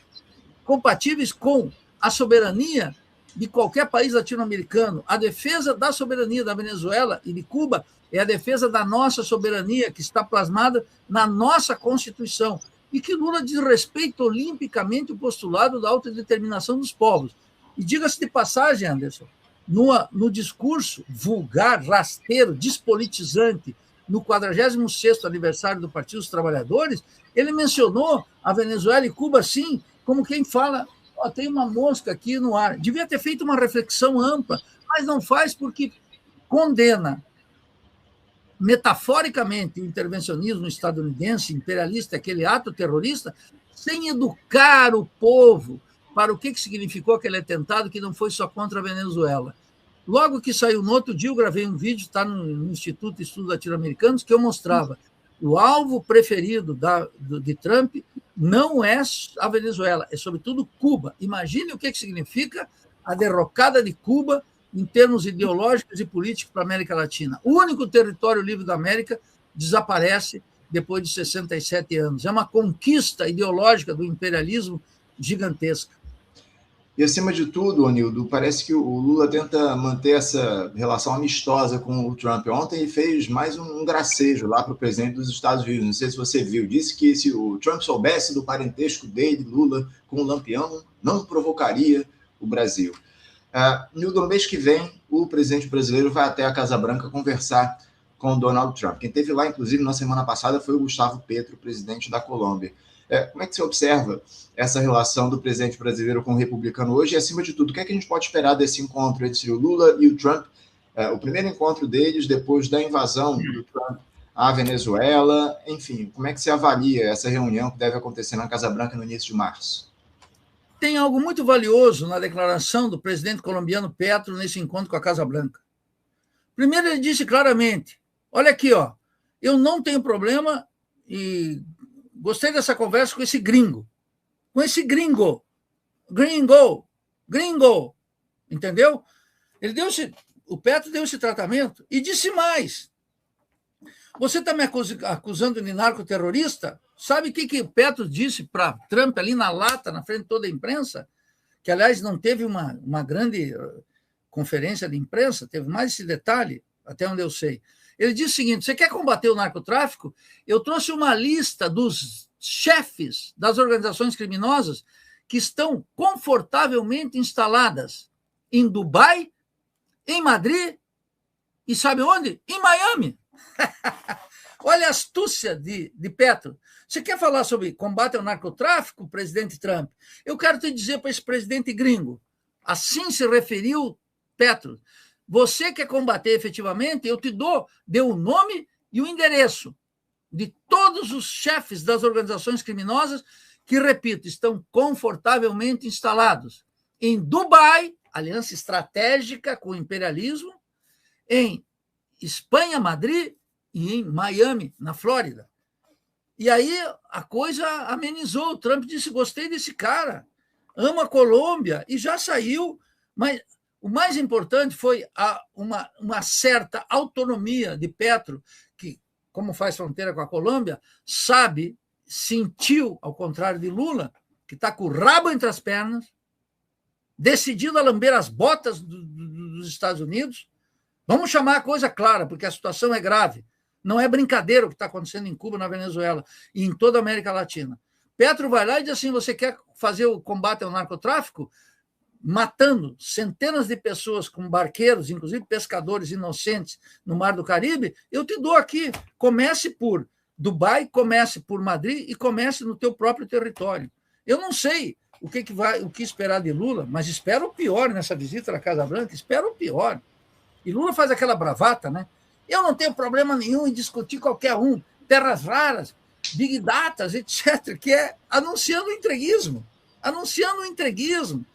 compatíveis com a soberania de qualquer país latino-americano. A defesa da soberania da Venezuela e de Cuba é a defesa da nossa soberania, que está plasmada na nossa Constituição, e que Lula desrespeita olimpicamente o postulado da autodeterminação dos povos. E diga-se de passagem, Anderson, no discurso vulgar, rasteiro, despolitizante, no 46º aniversário do Partido dos Trabalhadores, ele mencionou a Venezuela e Cuba, sim, como quem fala, oh, tem uma mosca aqui no ar. Devia ter feito uma reflexão ampla, mas não faz porque condena metaforicamente o intervencionismo estadunidense, imperialista, aquele ato terrorista, sem educar o povo para o que significou aquele atentado, que não foi só contra a Venezuela. Logo que saiu, no outro dia, eu gravei um vídeo, está no Instituto de Estudos Latino-Americanos, que eu mostrava o alvo preferido de Trump não é a Venezuela, é sobretudo Cuba. Imagine o que significa a derrocada de Cuba em termos ideológicos e políticos para a América Latina. O único território livre da América desaparece depois de 67 anos. É uma conquista ideológica do imperialismo gigantesca. E, acima de tudo, Onildo, parece que o Lula tenta manter essa relação amistosa com o Trump. Ontem ele fez mais um gracejo lá para o presidente dos Estados Unidos. Não sei se você viu. Disse que se o Trump soubesse do parentesco dele, Lula, com o Lampião, não provocaria o Brasil. No mês que vem, o presidente brasileiro vai até a Casa Branca conversar com o Donald Trump. Quem esteve lá, inclusive, na semana passada foi o Gustavo Petro, presidente da Colômbia. Como é que você observa essa relação do presidente brasileiro com o republicano hoje? E, acima de tudo, o que é que a gente pode esperar desse encontro entre o Lula e o Trump? O primeiro encontro deles depois da invasão do Trump à Venezuela. Enfim, como é que você avalia essa reunião que deve acontecer na Casa Branca no início de março? Tem algo muito valioso na declaração do presidente colombiano Petro nesse encontro com a Casa Branca. Primeiro, ele disse claramente, olha aqui, ó, eu não tenho problema e gostei dessa conversa com esse gringo. Com esse gringo. Gringo. Entendeu? O Petro deu esse tratamento e disse mais. Você está me acusando de narcoterrorista? Sabe o que o Petro disse para Trump ali na lata, na frente de toda a imprensa? Que, aliás, não teve uma grande conferência de imprensa, teve mais esse detalhe, até onde eu sei. Ele disse o seguinte, você quer combater o narcotráfico? Eu trouxe uma lista dos chefes das organizações criminosas que estão confortavelmente instaladas em Dubai, em Madrid e sabe onde? Em Miami. Olha a astúcia de Petro. Você quer falar sobre combate ao narcotráfico, presidente Trump? Eu quero te dizer para esse presidente gringo, assim se referiu Petro, você quer combater efetivamente, eu te deu o nome e o endereço de todos os chefes das organizações criminosas que, repito, estão confortavelmente instalados em Dubai, aliança estratégica com o imperialismo, em Espanha, Madrid, e em Miami, na Flórida. E aí a coisa amenizou. O Trump disse: gostei desse cara, amo a Colômbia, e já saiu. Mas o mais importante foi uma certa autonomia de Petro, que, como faz fronteira com a Colômbia, sabe, sentiu, ao contrário de Lula, que está com o rabo entre as pernas, decidido a lamber as botas dos Estados Unidos. Vamos chamar a coisa clara, porque a situação é grave. Não é brincadeira o que está acontecendo em Cuba, na Venezuela e em toda a América Latina. Petro vai lá e diz assim: você quer fazer o combate ao narcotráfico? Matando centenas de pessoas com barqueiros, inclusive pescadores inocentes no Mar do Caribe, eu te dou aqui. Comece por Dubai, comece por Madrid e comece no teu próprio território. Eu não sei o que esperar de Lula, mas espero o pior nessa visita à Casa Branca, espero o pior. E Lula faz aquela bravata, né? Eu não tenho problema nenhum em discutir qualquer um, terras raras, big datas, etc., que é anunciando o entreguismo. Anunciando o entreguismo.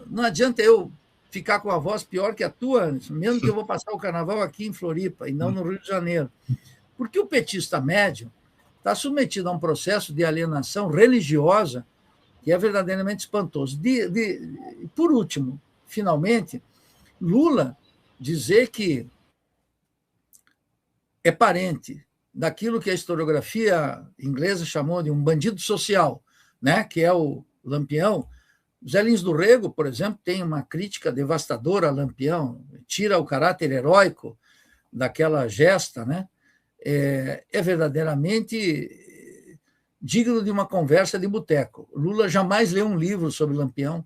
Não adianta eu ficar com a voz pior que a tua, Anderson, mesmo que eu vou passar o carnaval aqui em Floripa e não no Rio de Janeiro. Porque o petista médio está submetido a um processo de alienação religiosa que é verdadeiramente espantoso. Por último, finalmente, Lula dizer que é parente daquilo que a historiografia inglesa chamou de um bandido social, né? Que é o Lampião. Zé Lins do Rego, por exemplo, tem uma crítica devastadora a Lampião, tira o caráter heróico daquela gesta, né? É verdadeiramente digno de uma conversa de boteco. Lula jamais leu um livro sobre Lampião.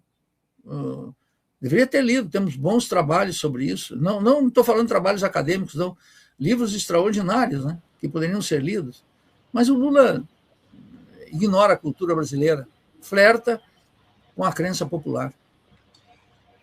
Deveria ter lido, temos bons trabalhos sobre isso. Não estou falando de trabalhos acadêmicos, não. Livros extraordinários, né, que poderiam ser lidos. Mas o Lula ignora a cultura brasileira, flerta com a crença popular.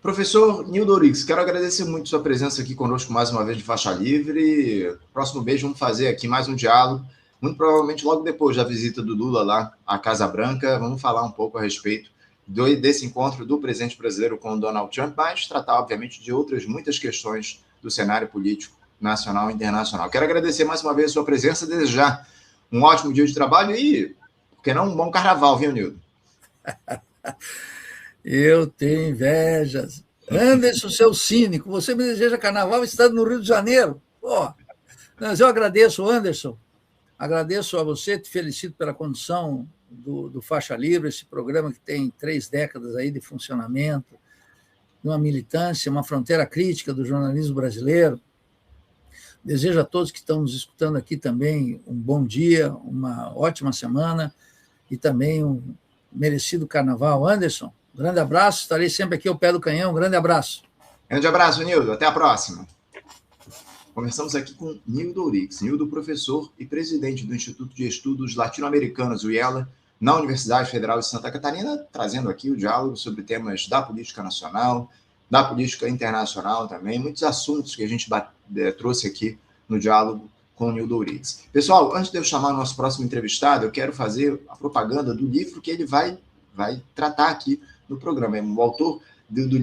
Professor Nildo Ourix, quero agradecer muito sua presença aqui conosco mais uma vez de Faixa Livre. Próximo mês vamos fazer aqui mais um diálogo, muito provavelmente logo depois da visita do Lula lá à Casa Branca. Vamos falar um pouco a respeito desse encontro do presidente brasileiro com o Donald Trump, mas tratar, obviamente, de outras muitas questões do cenário político nacional e internacional. Quero agradecer mais uma vez a sua presença, desejar um ótimo dia de trabalho e, por que não, um bom carnaval, viu, Nildo? Eu tenho invejas. Anderson, seu cínico, você me deseja carnaval estando no Rio de Janeiro. Pô, mas eu agradeço, Anderson, agradeço a você, te felicito pela condução do Faixa Livre, esse programa que tem 3 décadas aí de funcionamento, de uma militância, uma fronteira crítica do jornalismo brasileiro. Desejo a todos que estão nos escutando aqui também um bom dia, uma ótima semana e também um merecido carnaval. Anderson, grande abraço, estarei sempre aqui ao pé do canhão, grande abraço. Grande abraço, Nildo, até a próxima. Conversamos aqui com Nildo Ourix, Nildo, professor e presidente do Instituto de Estudos Latino-Americanos, o IELA, na Universidade Federal de Santa Catarina, trazendo aqui o diálogo sobre temas da política nacional, da política internacional também, muitos assuntos que a gente trouxe aqui no diálogo com o Nildo Ourix. Pessoal, antes de eu chamar o nosso próximo entrevistado, eu quero fazer a propaganda do livro que ele vai tratar aqui no programa. É o autor do livro